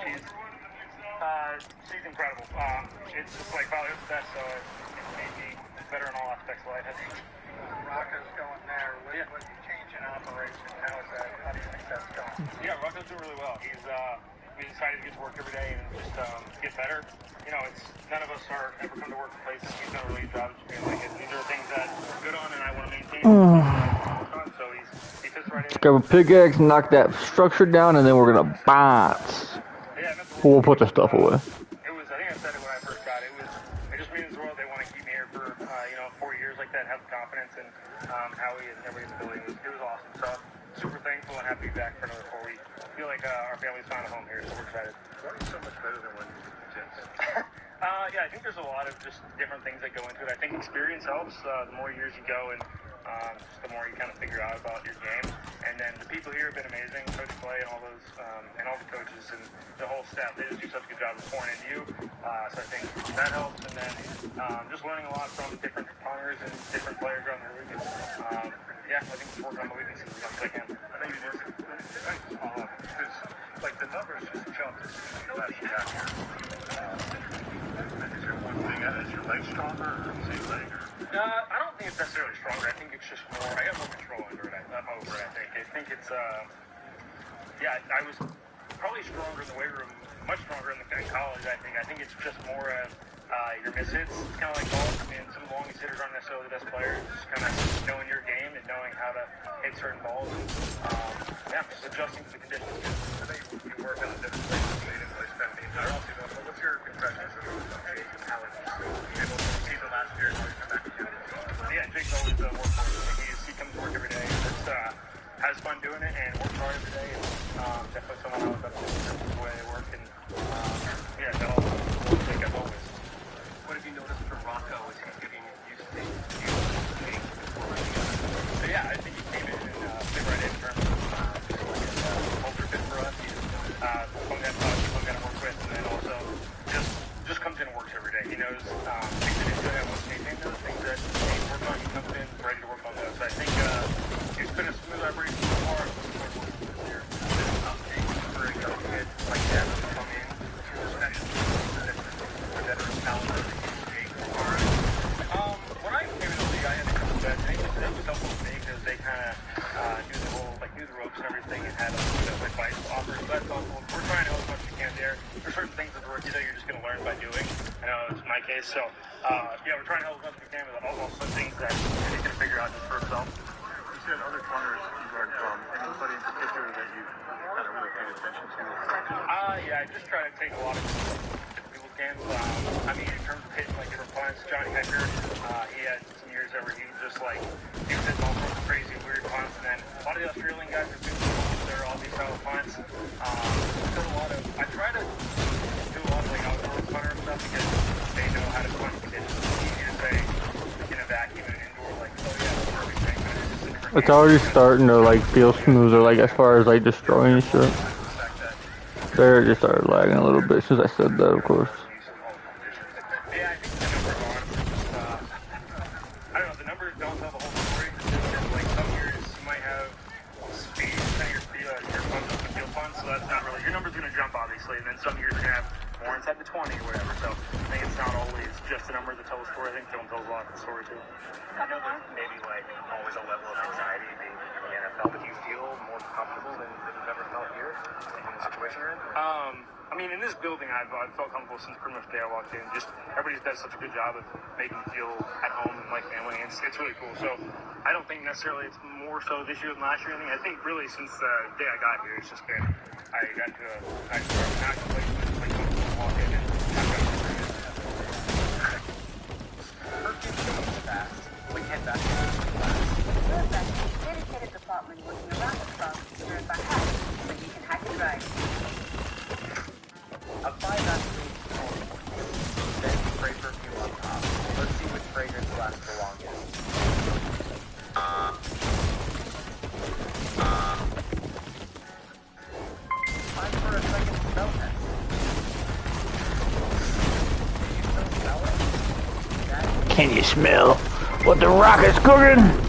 She's incredible. It's just like probably the best, so it made me better in all aspects of life, I think. Rocco's going there. What are you changing operation? How do you think that's going? Yeah, Rocco's doing really well. He's excited to get to work every day and just get better. None of us are ever come to work in places. He's done a really good job of being like it. These are things that I'm good on and I want to maintain. So he fits right in. Grab a pickaxe, knock that structure down, and then we're gonna bounce. We'll put the stuff away. I think I said it when I first got it. It just means the world. They want to keep me here for 4 years like that, have the confidence and Howie and everybody's ability. It was awesome. So super thankful and happy to be back for another 4 weeks. I feel like our family's found a home here, so we're excited. Running so much better than when you were kids. Yeah, I think there's a lot of just different things that go into it. I think experience helps. The more years you go and just the more you kind of figure out about your game. And then the people here have been amazing. Coach Clay and all those, and all the coaches and the whole staff, they just do such a good job of pouring into you. So I think that helps. And then just learning a lot from different pongers and different players around the league. Yeah, I think just working on the weaknesses as much as I can. I know you did. Because like the numbers just jumped as soon as you left got here. Is there one thing? Is your leg stronger or is it leg? I don't think it's necessarily stronger. I think it's just more. I got more control over it. I think it's. I was probably stronger in the weight room, much stronger in college. I think it's just more of your miss hits. It's kind of like golf. I mean, some of the longest hitters aren't necessarily the best players. Just kind of knowing your game and knowing how to hit certain balls. And, just adjusting to the conditions. I think you work on the different places. You didn't play spend the entire offseason. But what's your impressions of Jake and how it's able to see the last year and how he's come back again? Yeah, Jake's always worked hard. He comes to work every day. Has fun doing it and works hard every day. And definitely someone I look up to the way they work. And that'll take up always. What have you noticed from Rocco as he's getting used to Jake? I think he came in and fit right in terms of culture fit for us. He's fun guy to work with, and then of things that you can figure out just for himself. You said other corners you learned from. Anybody in particular that you kind of really paid attention to? Yeah, I just try to take a lot of people's games. I mean, in terms of hitting like different punts, Johnny Hecker, he had some years where he was just like, he was hitting all sorts of crazy, weird punts, and then a lot of the Australian guys are doing their all these style punts. I try to do a lot of like outdoor punter stuff because they know how to punt conditions. It's easy to say in a vacuum and indoor, like, oh yeah, it's a perfect thing, but it's just a different It's already starting to like feel smoother, like as far as like destroying shit. There, it just started lagging a little bit since I said that, of course. Yeah, I think the numbers are I don't know, the numbers don't tell the whole story. Because, like, some years you might have speed, your punts up the field punts, so that's not really, your number's going to jump, obviously, and then some years you're going to have more inside the 20 or whatever, so I think it's not always just the numbers that tell the story. I think film tells a lot of the story, too. I know there's maybe, like, always a level of anxiety being in the NFL, but do you feel more comfortable than you've ever felt here in the situation you're in? I mean, in this building, I've felt comfortable since pretty much the day I walked in. Just everybody does such a good job of making me feel at home and like family. It's really cool. So I don't think necessarily it's more so this year than last year. I think really since the day I got here, it's just been I got to a natural place where it's like comfortable to walk in and I've got to bring it. Fast. We head back. Dedicated department working around the clock to verify hacks so you can hack and drive. Apply that to then spray perfume on top. Let's see which fragrance lasts the longest. Time for a second smell test. Can you smell it? Can you smell what the rocket's cooking?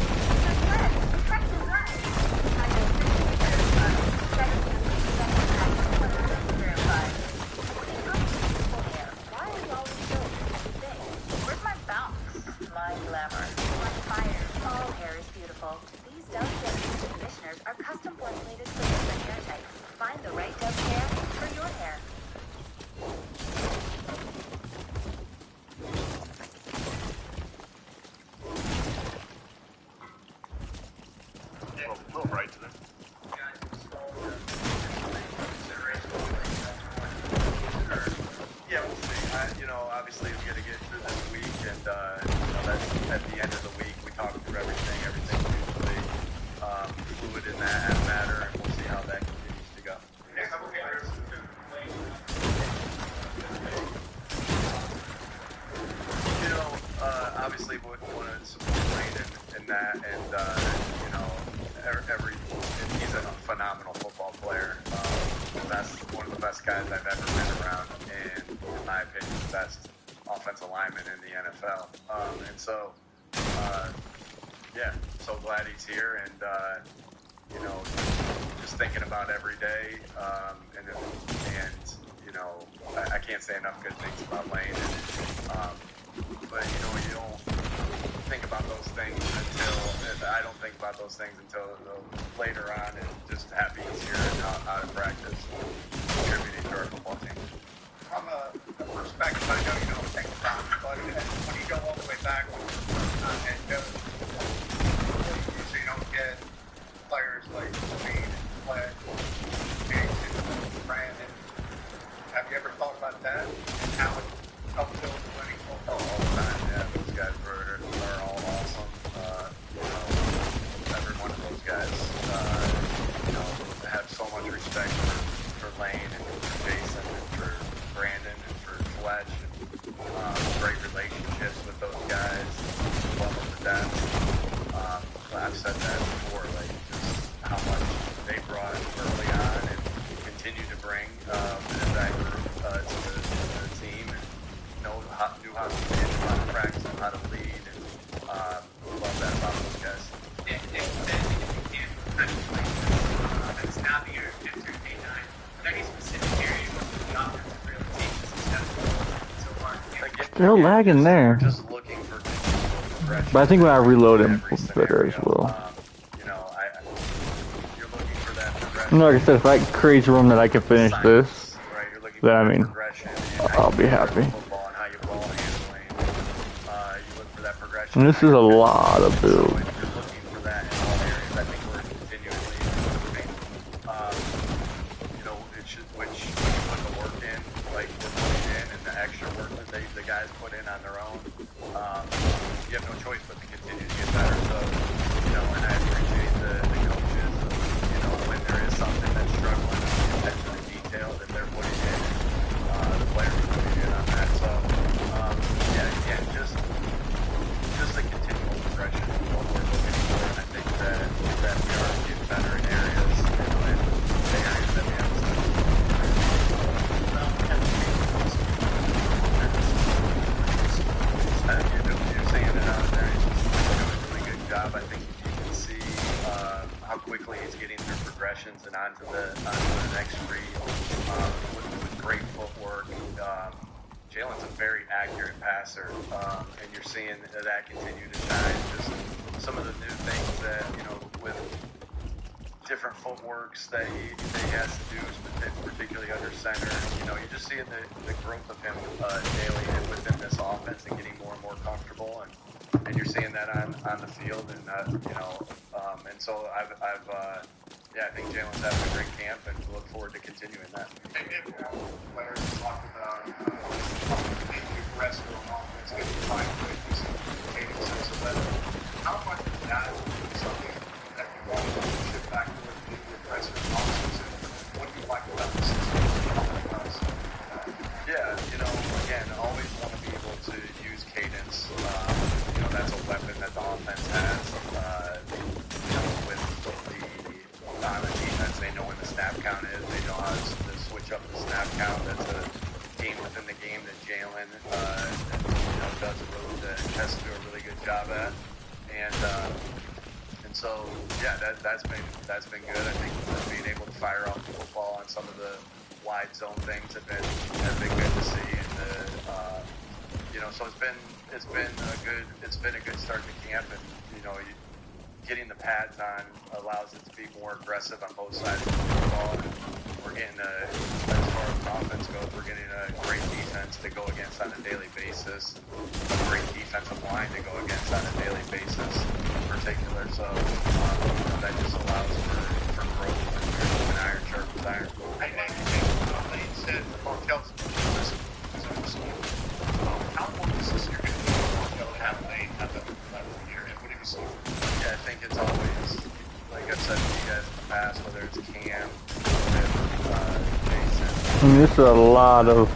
Still lagging there. But I think when I reload him, will be better as well. Like I said, if I create room that I can finish this, then I mean, I'll be happy. progression. And this is a lot of builds. So if you're looking for that in all areas, I think we're continuously improving. You know, which when you put the work in, like we're putting in, and the extra work that the guys put in on their own, you have no choice but to continue to get better. So, you know, and I appreciate the coaches, you know, when there is something that's struggling, the attention to detail that they're putting in, the players are putting in on that. So, yeah, again, just a continual progression of what we're looking for, and I think that we are getting better in areas, you know, in the areas that we have you're seeing it out there. He's just doing a really good job. I think you can see how quickly he's getting through progressions and onto the next read with great footwork. Jalen's a very accurate passer, and you're seeing that continue to shine. Just some of the new things that, you know, with different footworks that he has to do, particularly under center. You know, you're just seeing the growth of him daily and within this offense and getting more and more comfortable, and you're seeing that on the field, and you know, and so I think Jalen's having a great camp, and look forward to continuing that. And players talk about being aggressive on offense, getting fine plays, taking sense of that. How much is that something that you want to shift back to being aggressive on offense? And what do you like about the system? Yeah, you know, again, always want to be able to use cadence. You know, that's a weapon that the offense has. You know, with on the defense, they know when the snap count is. They know how to switch up the snap count. That's a game within the game that Jalen, you know, has to do a really good job at. And so, yeah, that's been good. I think being able to fire off the football on some of the wide zone things have been good to see. And you know, so it's been a good start to camp, and you know, getting the pads on allows it to be more aggressive on both sides of the football. And we're getting as far as offense goes, we're getting a great defense to go against on a daily basis, a great defensive line to go against on a daily basis in particular. So you know, that just allows for growth and iron sharpens iron. I think Lane said Markel's how long is this year going to be for Markel to have Lane at the level here, and what do you see? Yeah, I think it's always, like I've said to you guys in the past, whether it's Cam, Jason. I mean, this is a lot of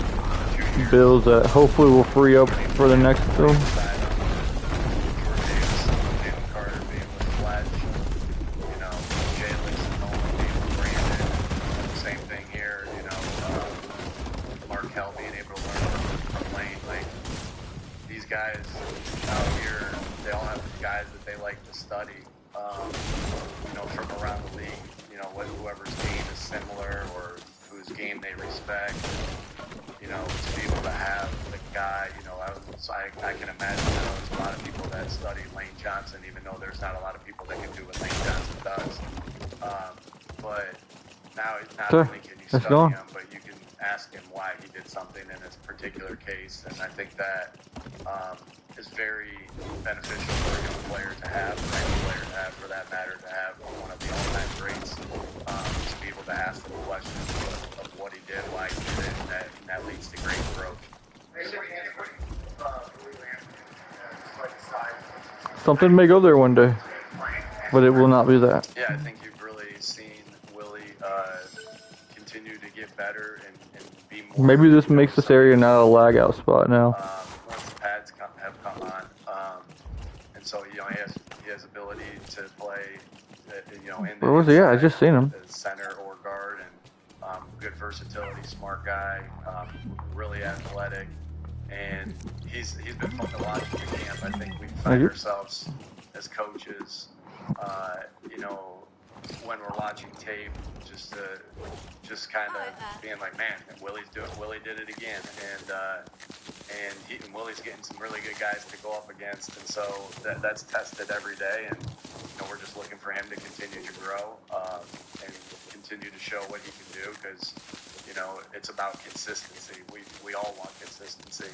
builds that hopefully will free up for the next film. Guys out here, they all have guys that they like to study, you know, from around the league, you know, whoever's game is similar or whose game they respect, you know, to be able to have the guy, you know, I can imagine there's a lot of people that study Lane Johnson, even though there's not a lot of people that can do what Lane Johnson does. But now, not only can you study him, but you can ask him why he did something in his particular case, and I think that is very beneficial for a young player to have, for any player to have, for that matter, to have one of the all-time greats, to be able to ask them questions of what he did, why he did it, and that leads to great growth. Something may go there one day, but it will not be that. Yeah, I think you've really seen Willie continue to get better and be more. Maybe this makes this area not a lag out spot now. Once the pads have come on, and so you know he has ability to play, you know, in the where was he at? I just seen him. Center or guard, and good versatility, smart guy, really athletic, and he's been fun to watch in the camp. I think we find ourselves as coaches, you know, when we're watching tape, just kind of being like, man, Willie did it again, and Willie's getting some really good guys to go up against, and so that's tested every day, and you know, we're just looking for him to continue to grow and continue to show what he can do, because you know, it's about consistency. We all want consistency.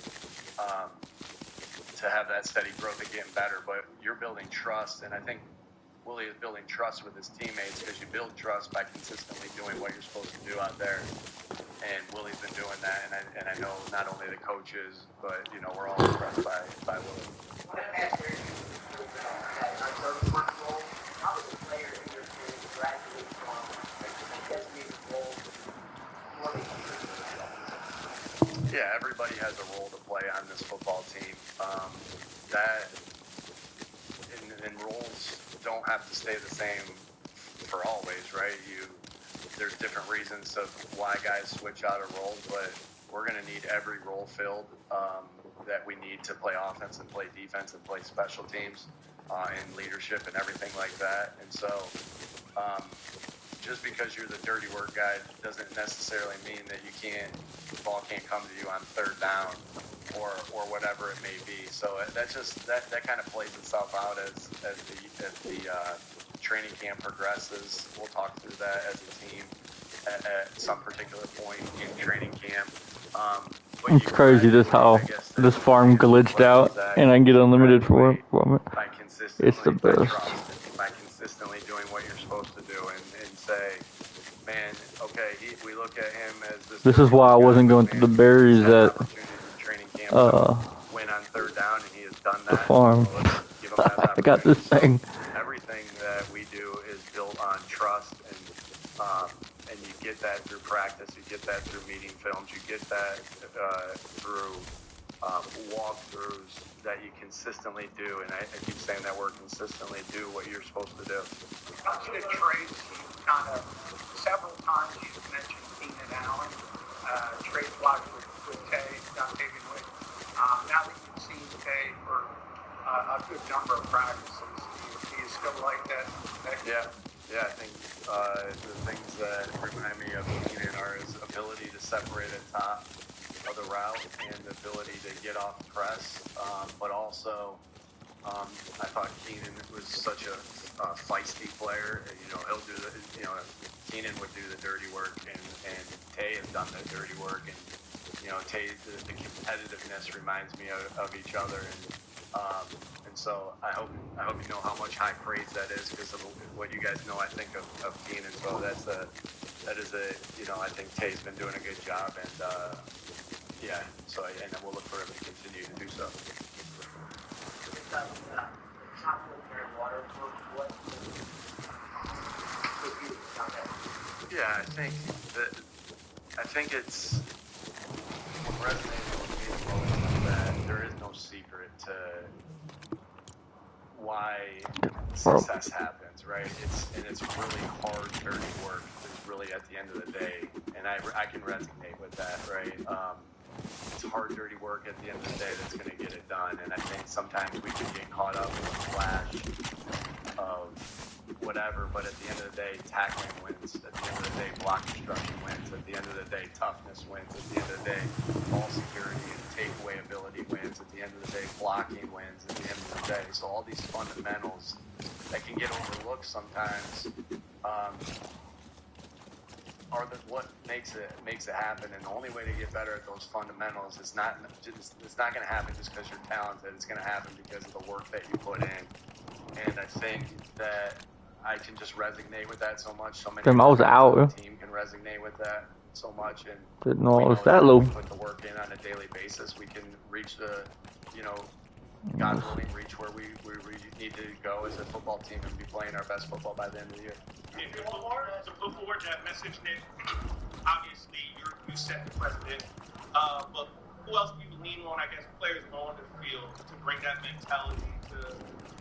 have that steady growth and getting better, but you're building trust, and I think Willie is building trust with his teammates because you build trust by consistently doing what you're supposed to do out there. And Willie's been doing that, and I know not only the coaches, but you know we're all impressed by Willie. Yeah, everybody has a role to play on this football team. And roles don't have to stay the same for always, right? There's different reasons of why guys switch out of roles, but we're going to need every role filled that we need to play offense and play defense and play special teams and leadership and everything like that. And so just because you're the dirty work guy doesn't necessarily mean that the ball can't come to you on third down or whatever it may be. So that kind of plays itself out as the training camp progresses. We'll talk through that as a team at some particular point in training camp. It's crazy just how this farm glitched out and I can get unlimited for it. It's the best. By consistently doing what you're supposed to do and say, man, okay, we look at him as this. This is why I wasn't going through the berries at win on third down, and he has done that. the farm. So I got this thing. Everything that we do is built on trust, and you get that through practice, you get that through meeting films, you get that through walkthroughs that you consistently do, and I keep saying that word, consistently do what you're supposed to do. Up to the trades, you kind of, several times you've mentioned Keenan Allen, trade block with Tay, David Wick. Now that you've seen Tay for a good number of practices, do you still like that? Yeah, I think the things that remind me of Keenan are his ability to separate at top of the route and the ability to get off press, but also I thought Keenan was such a feisty player. He'll do Keenan would do the dirty work, and Tay has done the dirty work, and Tay, the competitiveness reminds me of each other, and so I hope you know how much high praise that is because of what you guys know I think of Keenan. So that is I think Tay's been doing a good job, and yeah, so and we'll look for him to continue to do so. Yeah, I think it's resonating with me that there is no secret to why success happens, right? It's really hard, dirty work. It's really at the end of the day, and I can resonate with that, right? It's hard, dirty work at the end of the day that's going to get it done, and I think sometimes we can get caught up in the flash of whatever, but at the end of the day, tackling wins. At the end of the day, block destruction wins. At the end of the day, toughness wins. At the end of the day, ball security and takeaway ability wins. At the end of the day, blocking wins. At the end of the day, so all these fundamentals that can get overlooked sometimes are what makes it happen. And the only way to get better at those fundamentals is not going to happen just because you're talented. It's going to happen because of the work that you put in. And I think that I can just resonate with that so much. So many Damn, I was out. on the team can resonate with that so much. And didn't know it was that low. We put the work in on a daily basis. We can reach God willing, reach where we need to go as a football team and be playing our best football by the end of the year. If you want to put forward that message, Nick, obviously you set the precedent. But who else do you lean on, I guess, players on the field to bring that mentality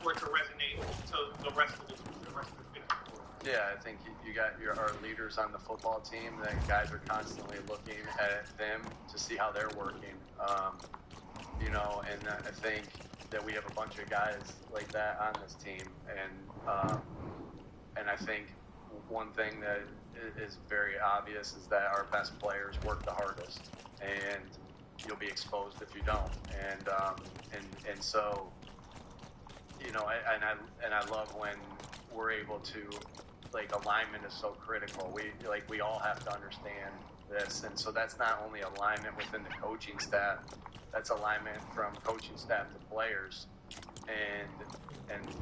for it to resonate to the rest of the field? Yeah, I think you got our leaders on the football team. That guys are constantly looking at them to see how they're working. And I think that we have a bunch of guys like that on this team, and I think one thing that is very obvious is that our best players work the hardest, and you'll be exposed if you don't. And so, I love when we're able to, alignment is so critical. We all have to understand this, and so that's not only alignment within the coaching staff, That's alignment from coaching staff to players, and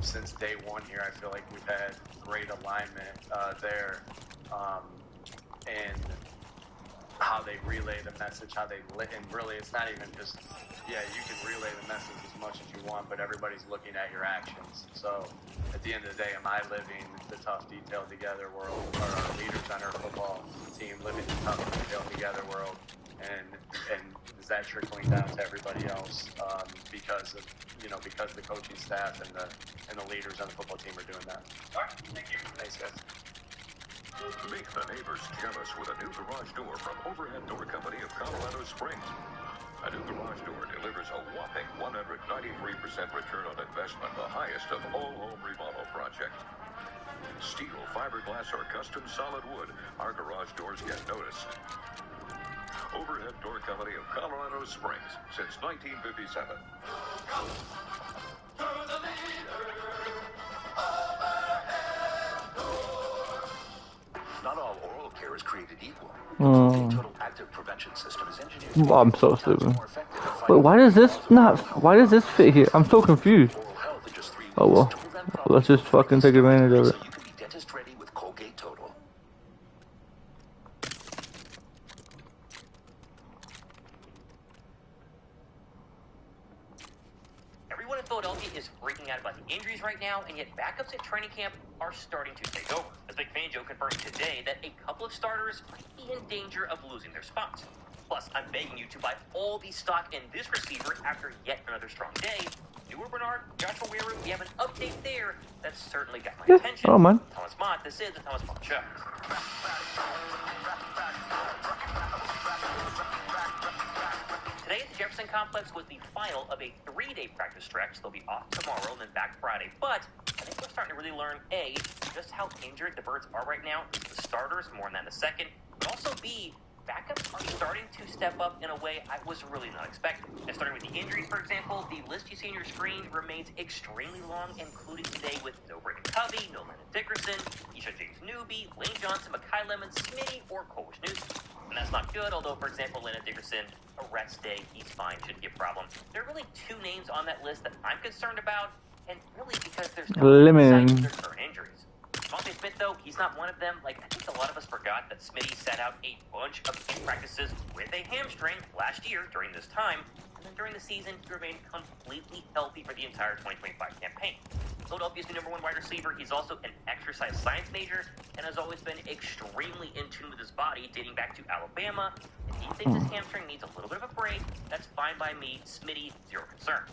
since day one here, I feel like we've had great alignment there, and how they relay the message, how they and really, it's not even just, yeah, you can relay the message as much as you want, but everybody's looking at your actions. So at the end of the day, am I living the tough, detailed together world, or our leaders on our football team living the tough, detailed together world, and is that trickling down to everybody else because of, because the coaching staff and the leaders on the football team are doing that. All right, thank you. Thanks, guys. Make the neighbors jealous with a new garage door from Overhead Door Company of Colorado Springs. A new garage door delivers a whopping 193% return on investment, the highest of all home remodel projects. Steel, fiberglass, or custom solid wood, our garage doors get noticed. Overhead Door Company of Colorado Springs since 1957. Not all oral care is created equal. The total active prevention system is engineered. I'm so stupid. Wait, why does this fit here? I'm so confused. Oh well. Let's just fucking take advantage of it. So you can be dentist ready with Colgate Total. Everyone in Philadelphia is freaking out about the injuries right now, and yet backups at training camp are starting to take over. As Big Fangio confirmed today that a couple of starters might be in danger of losing their spots. Plus, I'm begging you to buy all the stock in this receiver after yet another strong day. Newer Bernard, Joshua Wearu, we have an update there that's certainly got my attention. Oh, man. Thomas Mott, this is the Thomas Mott Show. Today at the Jefferson Complex was the final of a 3-day practice stretch. They'll be off tomorrow and then back Friday. But I think we're starting to really learn, A, just how injured the Birds are right now. The starters, more on that in a second. But also, B, backups are starting to step up in a way I was really not expecting. And starting with the injuries, for example, the list you see on your screen remains extremely long, including today with no Braden Covey, no Landon Dickerson, Isha James Newby, Lane Johnson, Mekhi Lemon, Smitty, or Cole Newsom. And that's not good, although, for example, Landon Dickerson, a rest day, he's fine, shouldn't be a problem. There are really two names on that list that I'm concerned about, and really because there's no insight to their current injuries. Devontae Smith, though, he's not one of them. I think a lot of us forgot that Smitty sat out a bunch of camp practices with a hamstring last year during this time, and then during the season, he remained completely healthy for the entire 2025 campaign. Philadelphia's the #1 wide receiver. He's also an exercise science major and has always been extremely in tune with his body, dating back to Alabama. If he thinks his hamstring needs a little bit of a break, that's fine by me. Smitty, zero concern.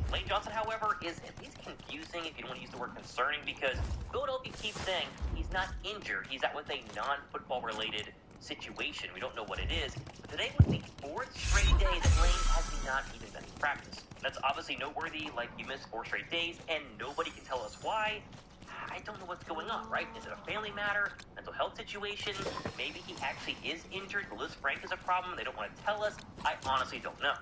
Lane Johnson, however, is at least confusing, if you don't want to use the word concerning, because Philadelphia keeps saying he's not injured. He's out with a non-football related situation. We don't know what it is. But today was the 4th straight day that Lane has not even been in practice. That's obviously noteworthy, like you missed 4 straight days, and nobody can tell us why. I don't know what's going on, right? Is it a family matter, mental health situation? Maybe he actually is injured. Liz Frank is a problem. They don't want to tell us. I honestly don't know.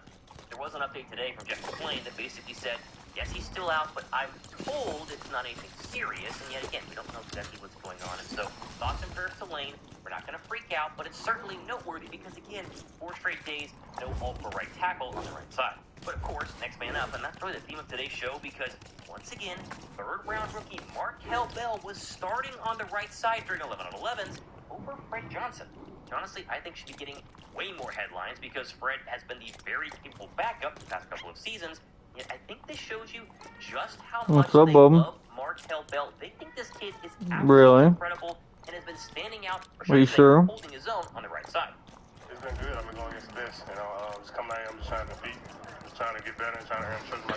There was an update today from Jeff McClain that basically said, yes, he's still out, but I'm told it's not anything serious, and yet again, we don't know exactly what's going on. And so, thoughts and prayers to Lane. We're not going to freak out, but it's certainly noteworthy because, again, 4 straight days, no all-pro right tackle on the right side. But of course, next man up, and that's really the theme of today's show because, once again, 3rd-round rookie Markel Bell was starting on the right side during 11-on-11s over Fred Johnson. Honestly, I think should be getting way more headlines because Fred has been the very capable backup the past couple of seasons. Yet I think this shows you just how much they love Markel Bell. They think this kid is absolutely incredible and has been standing out for holding his own on the right side. It's been good. I've been going against the best. Just coming out here, I'm just trying to compete. Just trying to get better and trying to show my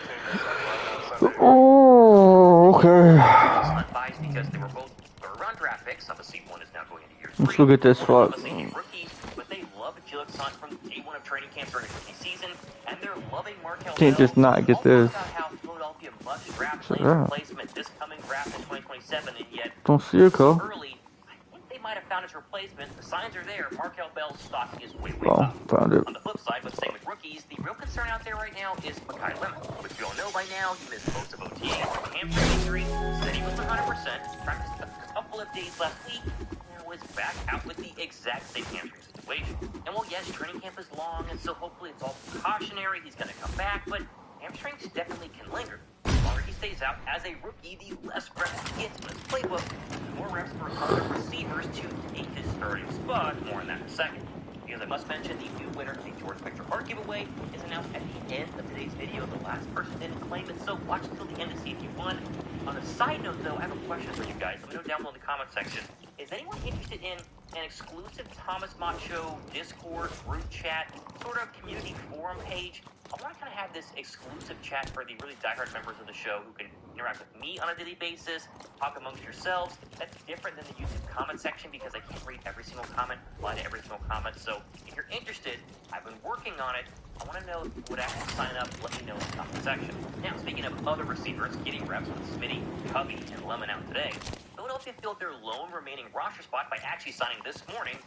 team. Oh, okay. It's not biased because they were both 3rd-round draft picks. Obviously, one is now going into year 3. Let's look at this fuck. Rookie, but they love Jill Hunt from day 1 of training camp during the rookie season, and they're loving Markel. Can't just not get this. About how Philadelphia must draft Lane's replacement this coming draft in 2027, and yet don't see it, Cole. Early, I think they might have found his replacement. The signs are there. Markel Bell's stock is way up. Found it. On the flip side, but same with rookies, the real concern out there right now is Mekhi Lemon, which you all know by now. He missed most of OTA with a hamstring injury. Said he was 100%. Practiced a couple of days last week. Now is back out with the exact same hamstring situation. situation. And while yes, training camp is long, and so hopefully it's all precautionary, he's going to come back, but hamstrings definitely can linger. The longer he stays out as a rookie, the less reps he gets in his playbook, the more reps for other receivers to take his starting spot. More on that in a second. Because I must mention, the new winner of the George Victor Art giveaway is announced at the end of today's video. The last person didn't claim it, so watch until the end to see if you won. On a side note, though, I have a question for you guys. Let me know down below in the comment section. Is anyone interested in an exclusive Thomas Mott Show Discord group chat, sort of community forum page? I want to kind of have this exclusive chat for the really diehard members of the show who can interact with me on a daily basis, talk amongst yourselves. That's different than the YouTube comment section because I can't read every single comment, reply to every single comment. So if you're interested, I've been working on it. I want to know if you would actually sign up. Let me know in the comment section. Now, speaking of other receivers getting reps with Smitty, Cubby, and Lemon out today, Philadelphia filled their lone remaining roster spot by actually signing this morning.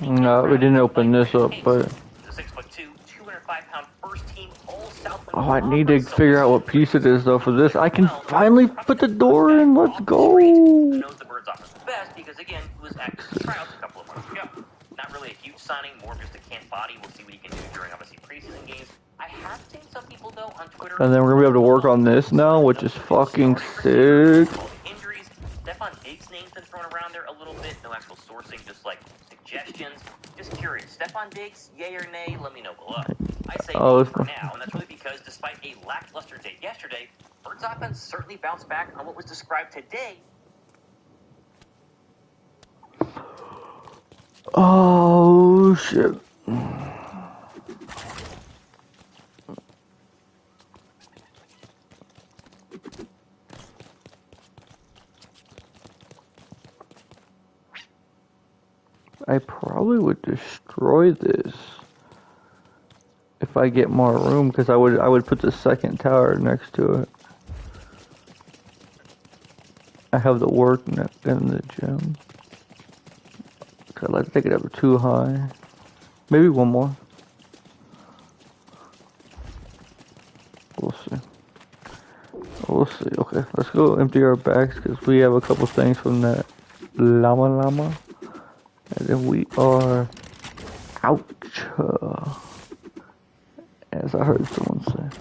No, we didn't open this up, but... The 6'2", 205-pound first team All-South. Oh, I need to figure out what piece it is, though, for this. I can finally put the door in. Let's go. Who knows the Birds offense the best because, again, he was active in tryouts a couple of months ago. Not really a huge signing, more of just a camp body. We'll see what he can do during, obviously, preseason games. I have seen some people, though, on Twitter. And then we're going to be able to work on this now, which is fucking sick. Injuries. Stephon Diggs' name's been thrown around there a little bit. No actual sourcing, just like suggestions. Just curious. Stephon Diggs, yay or nay? Let me know below. I say for now, and that's really because despite a lackluster day yesterday, Birds offense certainly bounced back on what was described today. Oh, shit. I probably would destroy this if I get more room, because I would put the second tower next to it. I have the work in the gym. I'd like to take it up too high. Maybe one more. We'll see. We'll see. Okay, let's go empty our bags because we have a couple things from that llama. And then we are out. As I heard someone say.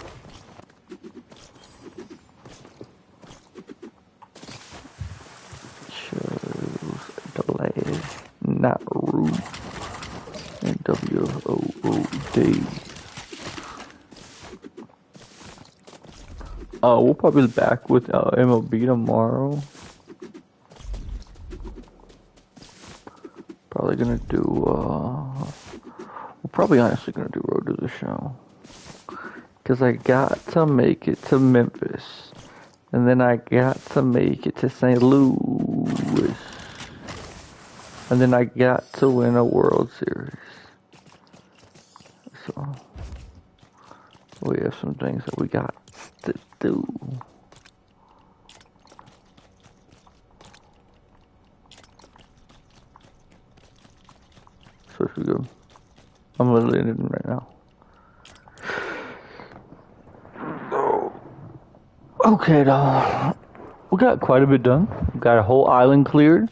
Not rude. And WOOD. We'll probably be back with MLB tomorrow. Probably gonna do, we're probably honestly gonna do Road to the Show. Cause I got to make it to Memphis. And then I got to make it to St. Louis. And then I got to win a World Series. So, we have some things that we got to do. So should we go? I'm literally in it right now. Okay, though. We got quite a bit done. We got a whole island cleared.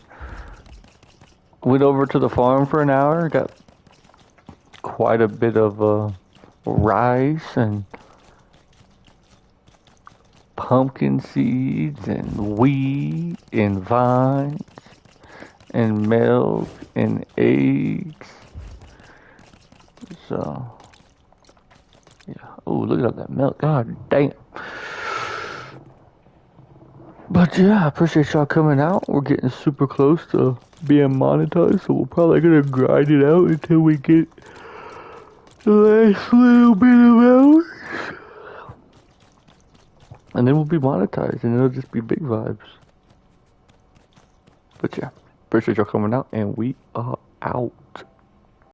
Went over to the farm for an hour. Got quite a bit of rice and pumpkin seeds and wheat and vines and milk and eggs. So, yeah. Oh, look at that milk. God damn. But yeah, I appreciate y'all coming out. We're getting super close to being monetized, so we're probably gonna grind it out until we get the last little bit of hours. And then we'll be monetized, and it'll just be big vibes. But yeah, appreciate y'all coming out, and we are out.